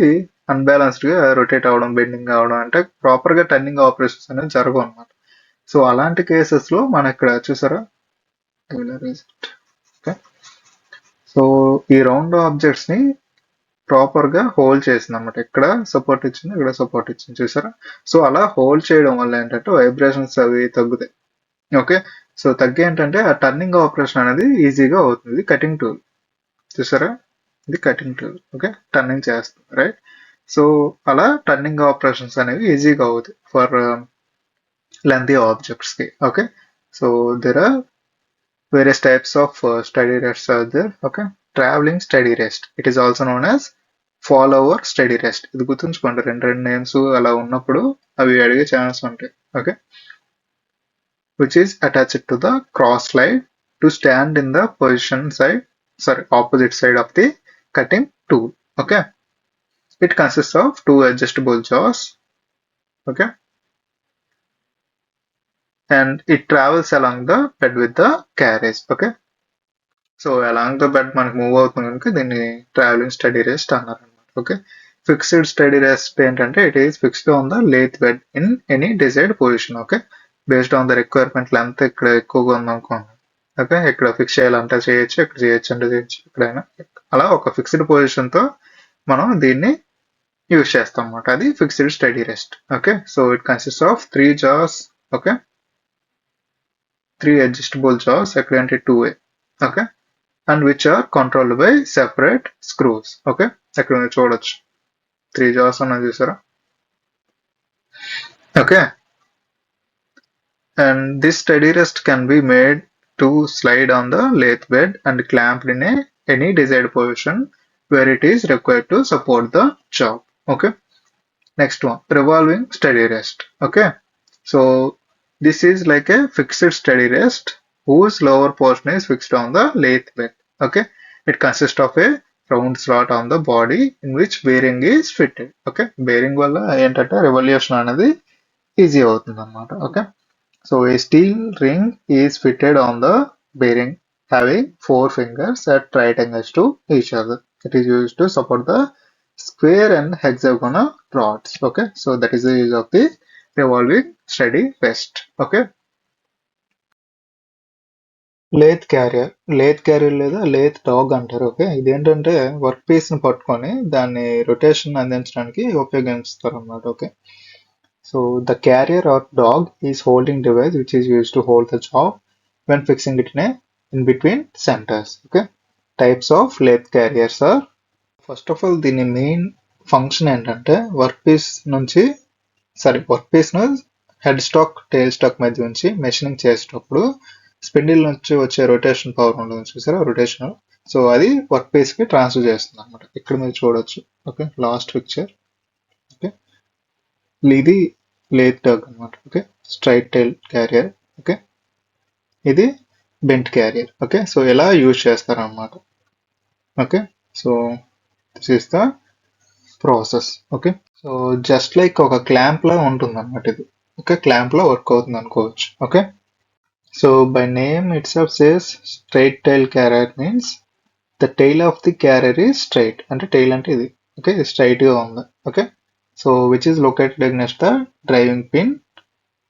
అన్బ్యాలెన్స్డ్ గా రొటేట్ అవ్వడం, బెండింగ్ అవ్వడం, అంటే ప్రాపర్ గా టర్నింగ్ ఆపరేషన్స్ అనేది జరగవు అనమాట. సో అలాంటి కేసెస్ లో మనం ఇక్కడ చూసారా, ఓకే, సో ఈ రౌండ్ ఆబ్జెక్ట్స్ ని ప్రాపర్ గా హోల్డ్ చేసింది అనమాట. ఇక్కడ సపోర్ట్ ఇచ్చింది, ఇక్కడ సపోర్ట్ ఇచ్చింది, చూసారా? సో అలా హోల్డ్ చేయడం వల్ల ఏంటంటే వైబ్రేషన్స్ అవి తగ్గుతాయి. ఓకే, సో తగ్గి ఏంటంటే ఆ టర్నింగ్ ఆపరేషన్ అనేది ఈజీగా అవుతుంది. కటింగ్ టూల్ చూసారా, ఇది కటింగ్ టూల్. ఓకే, టర్నింగ్ చేస్తుంది, రైట్? సో అలా టర్నింగ్ ఆపరేషన్స్ అనేవి ఈజీగా అవుతాయి ఫర్ లెంతీ ఆబ్జెక్ట్స్ కి. Okay, so there are various types of steady rests are there. Okay, traveling steady rest, it is also known as follower steady rest. ఇది గుర్తుంచుకోండి, రెండు names అలా ఉన్నప్పుడు అవి అడిగే ఛాన్స్ ఉంటాయి. Okay, which is attached to the cross slide to stand in the opposite side of the cutting tool. Okay, it consists of two adjustable jaws. Okay, and it travels along the bed with the carriage. Okay, so along the bed మనకి move అవుతుంది కనుక దీన్ని travelling study rest అన్నారు అనమాట. Okay, fixed study rest ఏంటంటే it is fixed on the lathe bed in any desired position. Okay, based on the requirement length ఇక్కడ ఎక్కువగా ఉందనుకోండి. ఓకే, ఇక్కడ ఫిక్స్ చేయాలంటే చేయొచ్చు, ఇక్కడ చేయొచ్చు అంటే చేయొచ్చు, ఎక్కడైనా అలా ఒక ఫిక్స్డ్ పొజిషన్ తో మనం దీన్ని యూజ్ చేస్తాం అనమాట. అది fixed study rest. Okay, so it consist of 3 jaws. Okay, 3 adjustable jaws, ఎక్కడంటే 2A. Okay, and which are controlled by separate screws. Okay, ఇక్కడ మీరు చూడొచ్చు 3 jaws ఉన్నాయి చూసారా. Okay, and this steady rest can be made to slide on the lathe bed and clamped in any desired position where it is required to support the job. Okay. Next one, revolving steady rest. Okay. So this is like a fixed steady rest whose lower portion is fixed on the lathe bed. Okay. It consists of a round slot on the body in which bearing is fitted. Okay. Bearing వల్ల ఏంటంటే revolution అనేది easy అవుతుంది అన్నమాట. Okay. So a steel ring is fitted on the bearing having four fingers at right angles to each other. It is used to support the square and hexagonal rods. Okay, so that is the use of the revolving steady rest. Okay, lathe carrier లేదా lathe dog అంటారు. Okay, ఇదేంటంటే work piece ని పట్టుకొని దాన్ని rotation అందించడానికి ఉపయోగిస్తారు అన్నమాట. Okay, so the carrier or dog is holding device which is used to hold the job when fixing it in between centers. Okay, types of lathe carriers are, first of all దీని main function ఏంటంటే work piece ను head stock tile stock మధ్య నుంచి machining చేసేటప్పుడు spindle నుంచి వచ్చే rotation power ఉంటుంది చూసారా, రొటేషన్. సో అది వర్క్ పీస్ కి ట్రాన్స్ఫర్ చేస్తుంది అనమాట. ఇక్కడ మీరు చూడొచ్చు. Okay, last picture. ఓకే, ఇది లేత్ డాగ్ అనమాట. Okay, straight tail carrier. Okay, ఇది బెంట్ క్యారియర్. ఓకే, సో ఎలా యూజ్ చేస్తారు అనమాట. Okay, so this is the process. Okay, so just like ఒక క్లాంప్ లా ఉంటుంది అనమాట ఇది. ఓకే, క్లాంప్ లా వర్క్ అవుతుంది అనుకోవచ్చు. Okay, so by name itself says straight tail carrier means the tail of the carrier is straight. అంటే tail అంటే ఇది. ఓకే, ఇది స్ట్రైట్ గా ఉంది. Okay, so which is located against the driving pin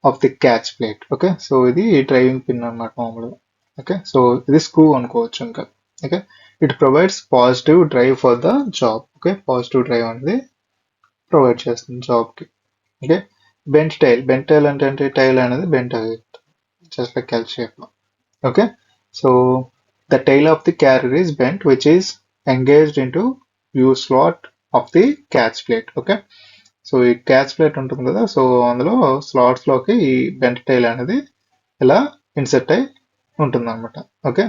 of the catch plate. Okay, so ఇది driving pin అన్నమాట మామూలుగా. Okay, so ఇది స్క్రూ అనుకోవచ్చు ఇంకా. Okay, it provides positive drive for the job. Okay, positive drive అనేది provide చేస్తుంది job కి. Okay, bent tile అంటే టైల్ అనేది బెంట్ అది just like L shape. Okay, so the tail of the carrier is bent which is engaged into U slot of the catch plate. Okay, so ఈ catch plate ఉంటుంది కదా, so అందులో slots లోకి ఈ bent tile అనేది ఇలా insert అయి ఉంటుంది అనమాట. Okay,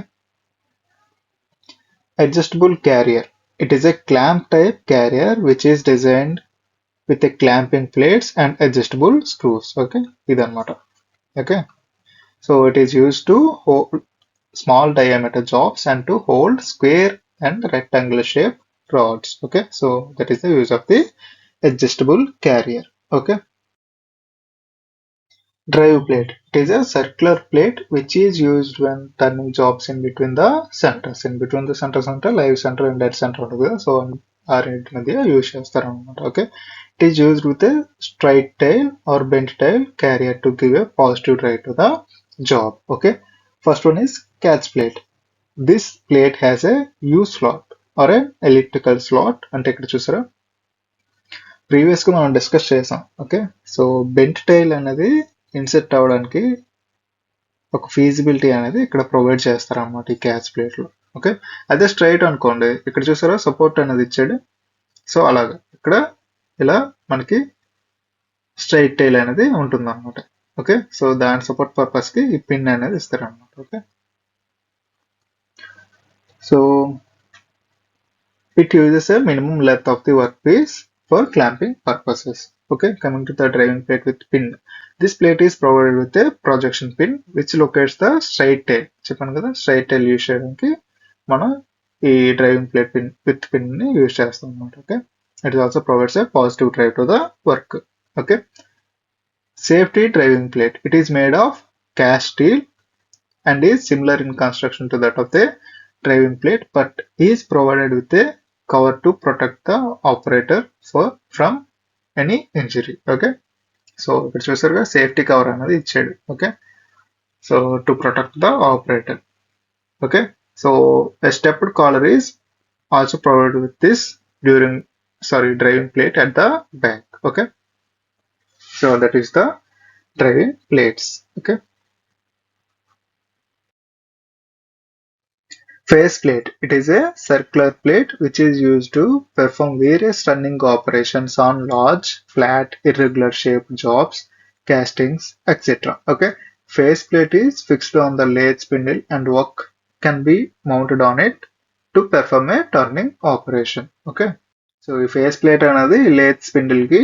adjustable carrier. It is a clamp type carrier which is designed with a clamping plates and adjustable screws. Okay, ఇదన్నమాట. Okay, so it is used to hold small diameter jobs and to hold square and rectangular shaped rods. Okay, so that is the use of the adjustable carrier. Okay, drive plate. It is a circular plate which is used when turning jobs in between the centers. In between the centers అంటే live center and dead center ఉంటుంది కదా, so ఆ రెండింటి మధ్య use చేస్తారు అనమాట. Okay, it is used with a straight tail or bent tail carrier to give a positive drive to the job. Okay, first one is catch plate. This plate has a U slot or an elliptical slot. అంటే ఇక్కడ చూసారా, previous గా మనం discuss చేసాం. Okay, so bent tile అనేది insert అవ్వడానికి ఒక feasibility అనేది ఇక్కడ ప్రొవైడ్ చేస్తారు అన్నమాట ఈ క్యాచ్ ప్లేట్ లో. ఓకే, అదే స్ట్రైట్ అనుకోండి, ఇక్కడ చూసారా సపోర్ట్ అనేది ఇచ్చాడు. సో అలాగా ఇక్కడ ఇలా మనకి స్ట్రైట్ టైల్ అనేది ఉంటుంది అనమాట. ఓకే, సో దాని సపోర్ట్ పర్పస్ కి ఈ పిన్ అనేది ఇస్తారు అనమాట. Okay, so it uses a minimum length of the work piece for clamping purposes. Okay, coming to the driving plate with pin. This plate is provided with a projection pin which locates the straight tail. చెప్పాను కదా, straight tail use చేయడానికి మనం ఈ driving plate pin with pin ని use చేస్తాం అనమాట. Okay, it also provides a positive drive to the work. Okay, safety driving plate. It is made of cast steel and is similar in construction to that of the driving plate, but is provided with a cover to protect the operator from any injury. Okay, so ఇక్కడ చూసారుగా safety cover అనేది ఇచ్చాడు. Okay, so to protect the operator. Okay, so a stepped collar is also provided with this driving plate at the back. Okay, so that is the driving plates. Okay, face plate. It is a circular plate which is used to perform various running operations on large, flat, irregular shaped jobs, castings, etc. Okay, Faceplate is fixed on the lathe spindle and work can be mounted on it to perform a turning operation. Okay. So ఈ face plate అనేది lathe spindle కి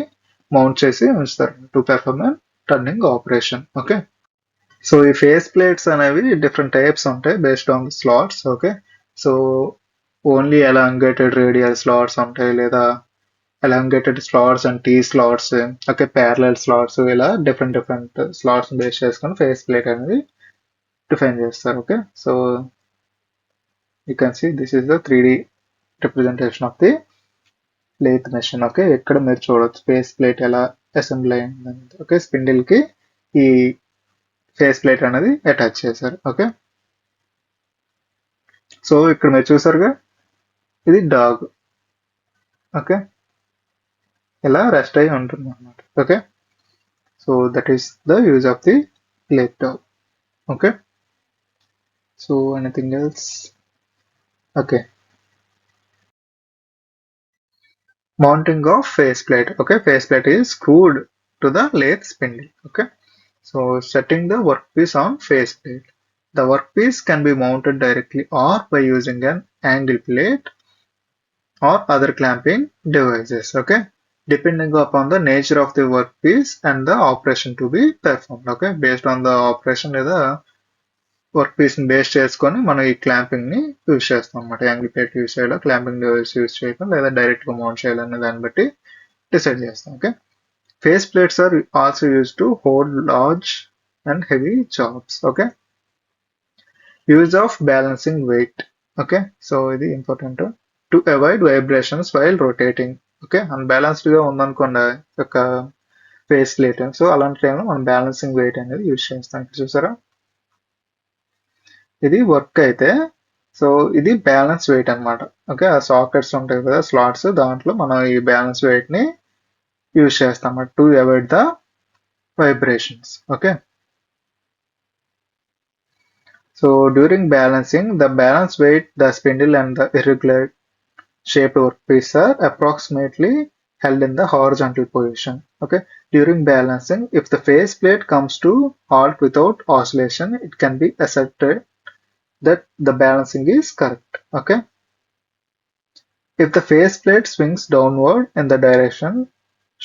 mount చేసి ఉంచుతారు to perform a turning operation. Okay. So ఈ face plates అనేవి different types ఉంటాయి based on slots. Okay. So only elongated radial slots ఉంటాయి, లేదా elongated slots and T slots, okay, parallel slots, ఇలా different different slots base చేసుకొని face plate అనేది define చేస్తారు. Okay. So you can see this is the 3D representation of the lathe machine. Okay. ఇక్కడ మీరు చూడొచ్చు face plate ఎలా assembly అయింది. Okay. Spindle కి ఈ ఫేస్ ప్లేట్ అనేది అటాచ్ చేశారు. ఓకే. సో ఇక్కడ మీరు చూసారుగా, ఇది డాగ్. ఓకే. ఇలా రెస్ట్ అయి ఉంటుంది అన్నమాట. Okay. So that is the use of the lathe dog. Okay. So anything else? Okay. Mounting of faceplate. Okay, faceplate is screwed to the lathe spindle. Okay, so setting the workpiece on faceplate. The workpiece can be mounted directly or by using an angle plate or other clamping devices. Okay, depending upon the nature of the workpiece and the operation to be performed. Okay, based on the operation లేదా work piece ని base చేసుకొని మనం ఈ clamping ని use చేస్తాం అనమాట. Angle plate use చేయాలా, clamping device use చేయడం, లేదా డైరెక్ట్ గా మౌంట్ చేయాలనే దాన్ని బట్టి డిసైడ్ చేస్తాం. Okay. Face plates are also use to hold large and heavy jobs. Okay. Use of balancing weight. Okay. So ఇది important. To avoid vibrations while rotating. Okay. Unbalanced గా ఉందనుకోండి ఒక ఫేస్ ప్లేట్, సో అలాంటి టైంలో మనం balancing wait అనేది use చేస్తాం. చూసారా, ఇది వర్క్ అయితే, సో ఇది బ్యాలెన్స్ వెయిట్ అనమాట. ఓకే. ఆ సాకెట్స్ ఉంటాయి కదా, స్లాట్స్, దాంట్లో మనం ఈ బ్యాలెన్స్ వెయిట్ ని యూజ్ చేస్తాం to avoid the vibrations. Okay. So during balancing the balance weight, the spindle and the irregular shaped workpiece are approximately held in the horizontal position. Okay. During balancing, if the face plate comes to halt without oscillation, it can be asserted that the balancing is correct. Okay. If the face plate swings downward in the direction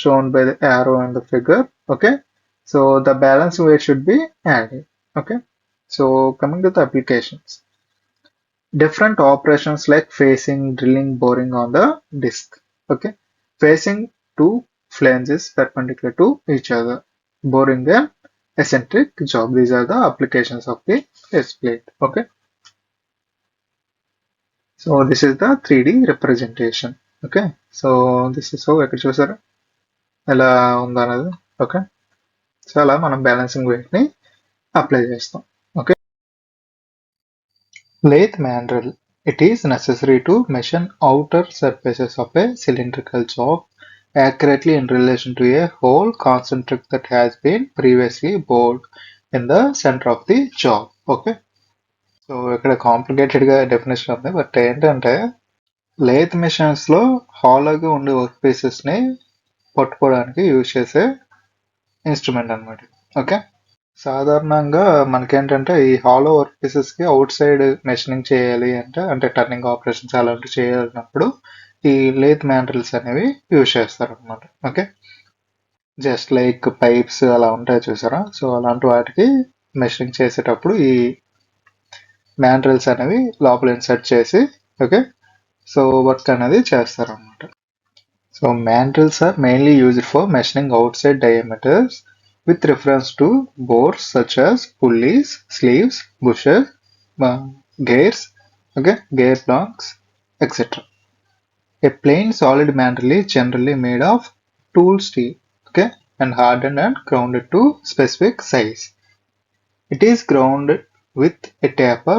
shown by the arrow in the figure, okay, so the balancing weight should be added. Okay. So coming to the applications, different operations like facing, drilling, boring on the disc. Okay. Facing two flanges perpendicular to each other, boring an eccentric job. These are the applications of the face plate. Okay. So this is the 3D representation. Okay. So this is how ఇక్కడ చూసారా ఎలా ఉందో అనేది. Okay. So అలా మనం balancing wait ని apply చేస్తాం. Okay. Lathe mandrel. It is necessary to measure outer surfaces of a cylindrical job accurately in relation to a hole concentric that has been previously bored in the center of the job. Okay. So ఇక్కడ complicated గా definition ఉంది, but ఏంటంటే lathe machines లో హాలోగా ఉండే work pieces ని పట్టుకోవడానికి use చేసే instrument అనమాట. ఓకే. సాధారణంగా మనకేంటంటే ఈ హాలో వర్క్ పీసెస్ కి అవుట్ సైడ్ మెషినింగ్ చేయాలి అంటే టర్నింగ్ ఆపరేషన్స్ అలాంటివి చేయాలన్నప్పుడు ఈ లేత్ మ్యాండ్రిల్స్ అనేవి యూజ్ చేస్తారు అనమాట. ఓకే. జస్ట్ లైక్ పైప్స్ అలా ఉంటాయి చూసారా, సో అలాంటి వాటికి మెషినింగ్ చేసేటప్పుడు ఈ మ్యాండ్రిల్స్ అనేవి లోపల ఇన్సర్ట్ చేసి, ఓకే, సో వర్క్ అనేది చేస్తారు అనమాట. So mandrels are mainly used for measuring outside diameters with reference to bores such as pulleys, sleeves, bushes, gears, okay, gear blocks, etc. A plain solid mandrel is generally made of tool steel, okay, and hardened and grounded to specific size. It is grounded with a taper,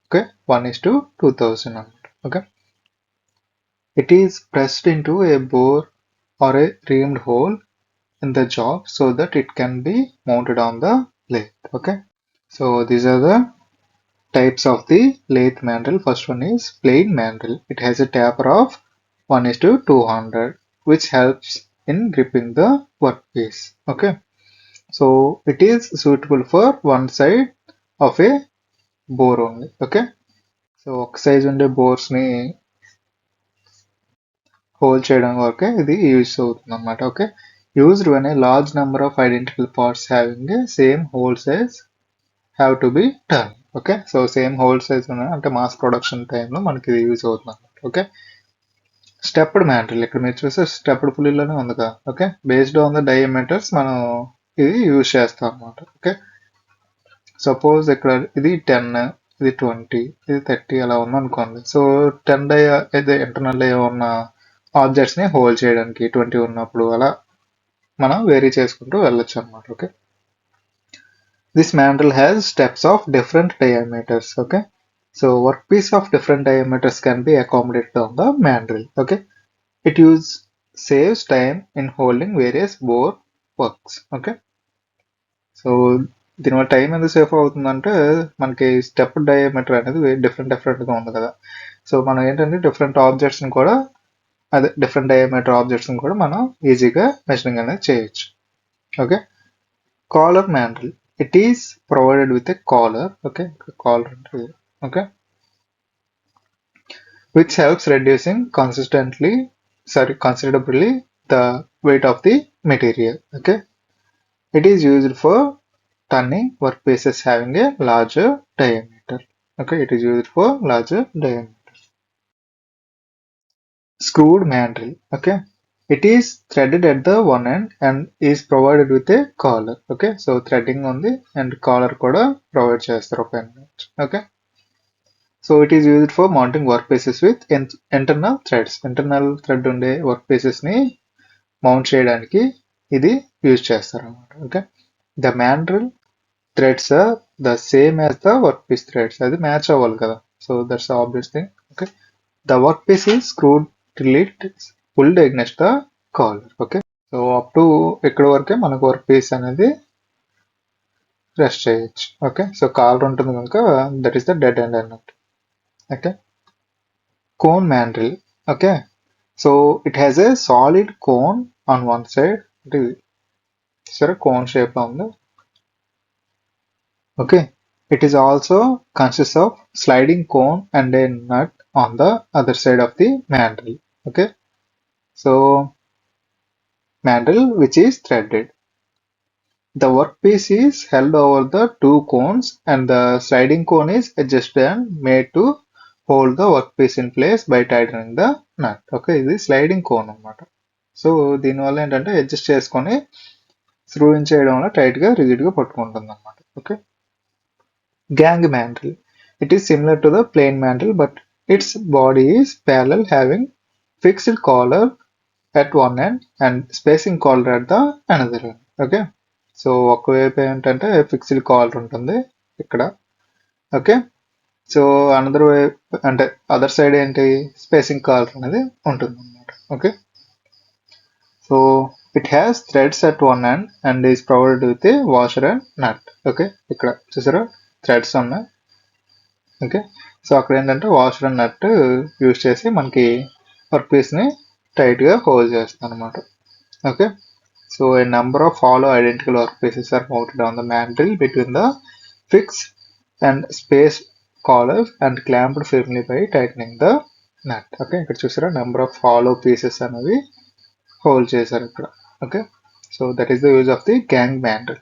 okay, 1:2000, okay. It is pressed into a bore or a reamed hole in the job so that it can be mounted on the lathe. Okay, so these are the types of the lathe mandrel. First one is plain mandrel. It has a taper of 1:200 which helps in gripping the workpiece. Okay, So it is suitable for one side of a bore only. Okay, so ఒక size ఉండే bores ని hold చేయడం వరకే ఇది use అవుతుంది అనమాట. Okay, used when a large number of identical parts having a same whole size have to be turn. Okay, so same whole size ఉన్నాయి అంటే మాస్ ప్రొడక్షన్ టైంలో మనకి ఇది యూజ్ అవుతుంది అనమాట. ఓకే, స్టెప్డ్ మ్యాండ్రిల్ ఇక్కడ మీరు చూస్తే స్టెప్డ్ పుల్లీలోనే ఉంది కదా. Okay, based on the diameters మనం ఇది యూజ్ చేస్తాం అనమాట. ఓకే, సపోజ్ ఇక్కడ ఇది 10, ఇది 20, ఇది 30 అలా ఉందనుకోండి. సో 10 డయా అయితే ఇంటర్నల్ డయా ఉన్న ఆబ్జెక్ట్స్ ని హోల్డ్ చేయడానికి 20 ఉన్నప్పుడు అలా మనం వేరీ చేసుకుంటూ వెళ్ళొచ్చు అనమాట. Okay, this mandrel has steps of different diameters. Okay, so workpiece of different diameters can be accommodated on the mandrel. Okay, it saves time in holding various bore works. Okay, so దీనివల్ల time ఎందుకు safe అవుతుందంటే మనకి step diameter అనేది డిఫరెంట్గా ఉంది కదా. So మనం ఏంటంటే డిఫరెంట్ ఆబ్జెక్ట్స్ని కూడా అదే డిఫరెంట్ డయామీటర్ ఆబ్జెక్ట్స్ని కూడా మనం ఈజీగా మెజరింగ్ అనేది చేయొచ్చు. Okay, collar mandrel, it is provided with a collar. Okay, collar ఉంటుంది. Okay, which helps reducing considerably the weight of the material. Okay, it is used for turning workpieces having a larger diameter. Okay, it is used for larger diameter. Screwed mandrel. Okay, it is threaded at the one end and is provided with a collar. Okay, so threading on the and collar kuda provide చేస్తారు ఒక end. Okay, so it is used for mounting workpieces with internal threads. Internal thread ఉండే workpieces ని mount చేయడానికి ఇది use చేస్తారు అన్నమాట. Okay, the mandrel threads are the same as the workpiece threads. అది match అవ్వాలి కదా. So that's obvious thing. Okay, the workpiece is screwed till it is pulled against the collar. Okay, so up to ఇక్కడ వరకే మనకు work piece అనేది rest చేయొచ్చు. Okay, so collar ఉంటుంది కనుక that is the dead end అన్నట్టు. Okay, cone mandrel. Okay, so it has a solid cone on one side. సరే, cone shape లో ఉంది. Okay, it is also consists of sliding cone and a nut on the other side of the mandrel. Okay, so mandrel which is threaded. The workpiece is held over the two cones and the sliding cone is adjusted and made to hold the workpiece in place by tightening the nut. Okay, ఇది sliding cone అన్నమాట. So దీనివల్ల ఏంటంటే adjust చేసుకొని screwing చేయడం వల్ల tight గా rigid గా పట్టుకుంటుంది అన్నమాట. Okay, gang mandrel. It is similar to the plain mandrel, but its body is parallel, having fixed collar at one end and spacing collar at the another end. Okay, so ఒకవైపు ఏంటంటే fixed caller ఉంటుంది ఇక్కడ. Okay, so another వైపు అంటే other side ఏంటి spacing collar అనేది ఉంటుంది అన్నమాట. Okay, so it has threads at one end and is provided with a washer and nut. Okay, ఇక్కడ చూసారా థ్రెడ్స్ ఉన్నాయి. ఓకే, సో అక్కడ ఏంటంటే వాషర్ అండ్ నట్ యూజ్ చేసి మనకి వర్క్ పీస్ని టైట్గా హోల్డ్ చేస్తాం అనమాట. Okay, so A number of hollow identical work pieces are mounted on the mandrel between the fixed and space collars and clamped firmly by tightening the nut. Okay, ఇక్కడ చూసారా number of hollow pieces అనేవి hold చేశారు ఇక్కడ. Okay, so that is the use of the gang mandrel.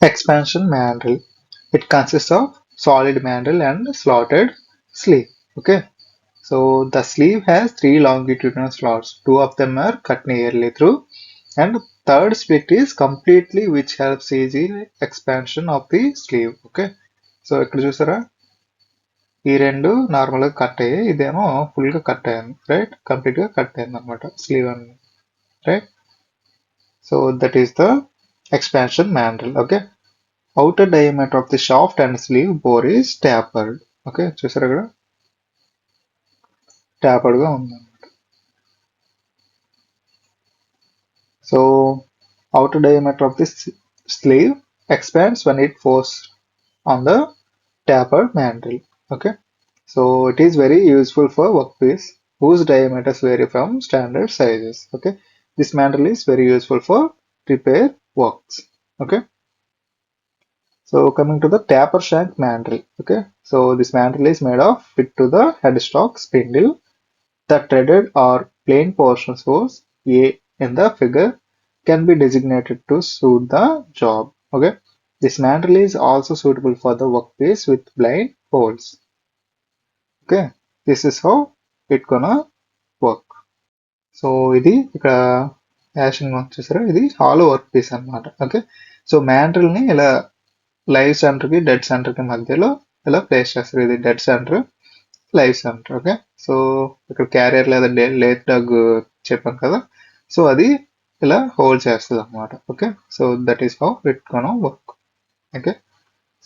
Expansion mandrel. It consists of solid mandrel and slotted sleeve. Okay, so the sleeve has three longitudinal slots. Two of them are cut nearly through, and third split is completely, which helps easy expansion of the sleeve. Okay, so ఇక్కడ చూసారా ఈ రెండు normal గా cut అయ్యాయి, ఇదేమో full గా cut అయ్యింది. Right, complete గా కట్ అయింది అనమాట స్లీవ్ అని. Right, so that is the expansion mandrel. Okay, outer diameter of the shaft and sleeve bore is tapered. Okay, చూసారు ఇక్కడ tapered గా ఉంది. So outer diameter of this sleeve expands when it forces on the tapered mandrel. Okay, so it is very useful for workpiece whose diameters vary from standard sizes. Okay, this mandrel is very useful for repair works. Okay. So coming to the taper shank mandrel. Okay. So this mandrel is made of fit to the headstock spindle. The threaded or plain portions was A in the figure can be designated to suit the job. Okay. This mandrel is also suitable for the workpiece with blind holes. Okay. This is how it gonna work. So ఇది ఇక్కడ యాషన్ వచ్చేసరి ఇది hollow work piece అనమాట. Okay. So మ్యాండ్రిల్ ని ఇలా live centre కి dead centre కి మధ్యలో ఇలా ప్లేస్ చేస్తారు. ఇది dead centre, live center. Okay. So ఇక్కడ క్యారియర్ లేదా లేత్ డగ్ చెప్పాను కదా, సో అది ఇలా హోల్డ్ చేస్తుంది అనమాట. Okay. So that is how it gonna work. Okay.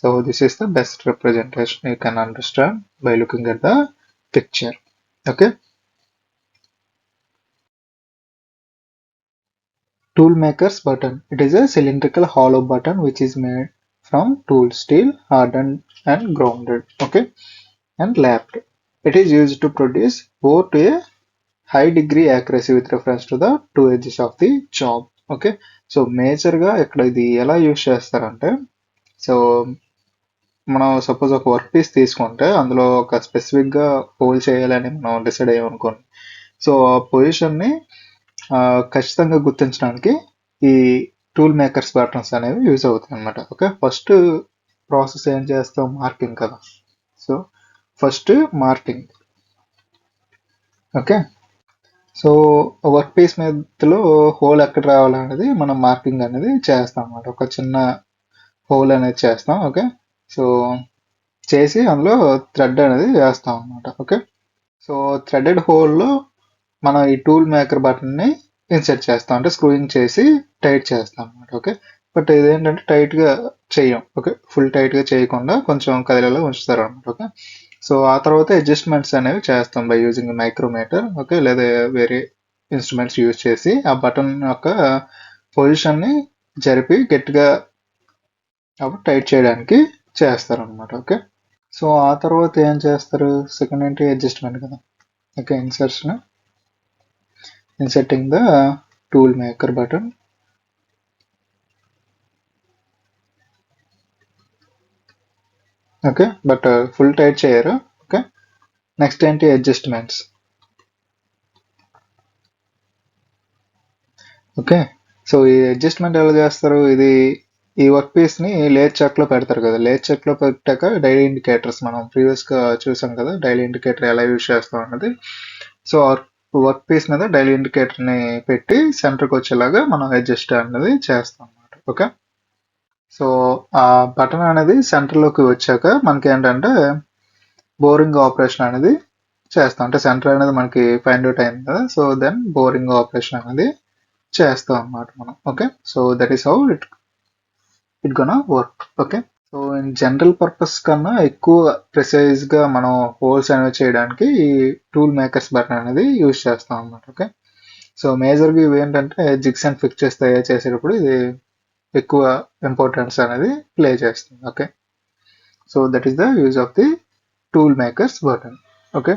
So this is the best representation you can understand by looking at the picture. Okay. Toolmaker's button. It is a cylindrical hollow button which is made from tool steel, hardened and grounded, okay, and lapped. It is used to produce both to a high degree accuracy with reference to the two edges of the job. Okay. So మేజర్గా ఇక్కడ ఇది ఎలా use చేస్తారంటే, so మనం suppose ఒక work piece తీసుకుంటే అందులో ఒక స్పెసిఫిక్గా హోల్ చేయాలని మనం డిసైడ్ అయ్యామనుకోండి. సో ఆ పొజిషన్ని ఖచ్చితంగా గుర్తించడానికి ఈ టూల్ మేకర్స్ బటన్స్ అనేవి యూజ్ అవుతాయి అనమాట. ఓకే. ఫస్ట్ ప్రాసెస్ ఏం చేస్తాం, మార్కింగ్ కదా. So first marking. Okay. So work piece మీదలో హోల్ ఎక్కడ రావాలనేది మనం మార్కింగ్ అనేది చేస్తాం అనమాట. ఒక చిన్న హోల్ అనేది చేస్తాం. ఓకే. సో చేసి అందులో థ్రెడ్ అనేది వేస్తాం అనమాట. ఓకే. సో థ్రెడెడ్ హోల్లో మనం ఈ టూల్ మేకర్ బటన్ని ఇన్సర్ట్ చేస్తాం, అంటే స్క్రూయింగ్ చేసి టైట్ చేస్తాం అనమాట. ఓకే. బట్ ఇదేంటంటే టైట్గా చేయం. ఓకే. ఫుల్ టైట్గా చేయకుండా కొంచెం కదిలేలా ఉంచుతారు అనమాట. ఓకే. సో ఆ తర్వాత అడ్జస్ట్మెంట్స్ అనేవి చేస్తాం బై యూజింగ్ మైక్రోమీటర్. ఓకే. లేదా వేరే ఇన్స్ట్రుమెంట్స్ యూజ్ చేసి ఆ బటన్ యొక్క పొజిషన్ని జరిపి గట్టిగా టైట్ చేయడానికి చేస్తారు అనమాట. ఓకే. సో ఆ తర్వాత ఏం చేస్తారు, సెకండ్ ఏంటి, అడ్జస్ట్మెంట్ కదా. Okay. inserting the tool maker button. Okay, but full tight చేయరు. ఓకే. నెక్స్ట్ ఏంటి, అడ్జస్ట్మెంట్స్. ఓకే. సో ఈ అడ్జస్ట్మెంట్ ఎలా చేస్తారు, ఇది ఈ వర్క్ పీస్ ని లేత్ చెక్ లో పెడతారు కదా. లేత్ చెక్ లో పెట్టాక డైలీ ఇండికేటర్స్ మనం ప్రీవియస్ గా చూసాం కదా, డైలీ ఇండికేటర్ ఎలా యూజ్ చేస్తాం అన్నది. సో వర్క్ పీస్ మీద డైలీ ఇండికేటర్ ని పెట్టి సెంటర్కి వచ్చేలాగా మనం అడ్జస్ట్ అనేది చేస్తాం అన్నమాట. ఓకే. సో ఆ బటన్ అనేది సెంటర్లోకి వచ్చాక మనకి ఏంటంటే బోరింగ్ ఆపరేషన్ అనేది చేస్తాం. అంటే సెంటర్ అనేది మనకి ఫైండ్ అవుట్ అయింది కదా, సో దెన్ బోరింగ్ ఆపరేషన్ అనేది చేస్తాం అన్నమాట మనం. Okay. So that is how it gonna work. Okay. So in general purpose కన్నా ఎక్కువ ప్రిసైజ్ గా మనం హోల్స్ అనేవి చేయడానికి ఈ టూల్ మేకర్స్ బటన్ అనేది యూజ్ చేస్తాం అన్నమాట. ఓకే. సో మేజర్గా ఇవి ఏంటంటే జిగ్స్ అండ్ ఫిక్చర్స్ తయారు చేసేటప్పుడు ఇది ఎక్కువ ఇంపార్టెన్స్ అనేది ప్లే చేస్తుంది. Okay. So that is the use of the tool makers button. Okay.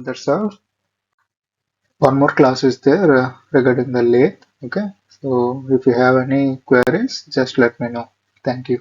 That's all. One more class is there regarding the lathe. Okay. So if you have any queries, just let me know. Thank you.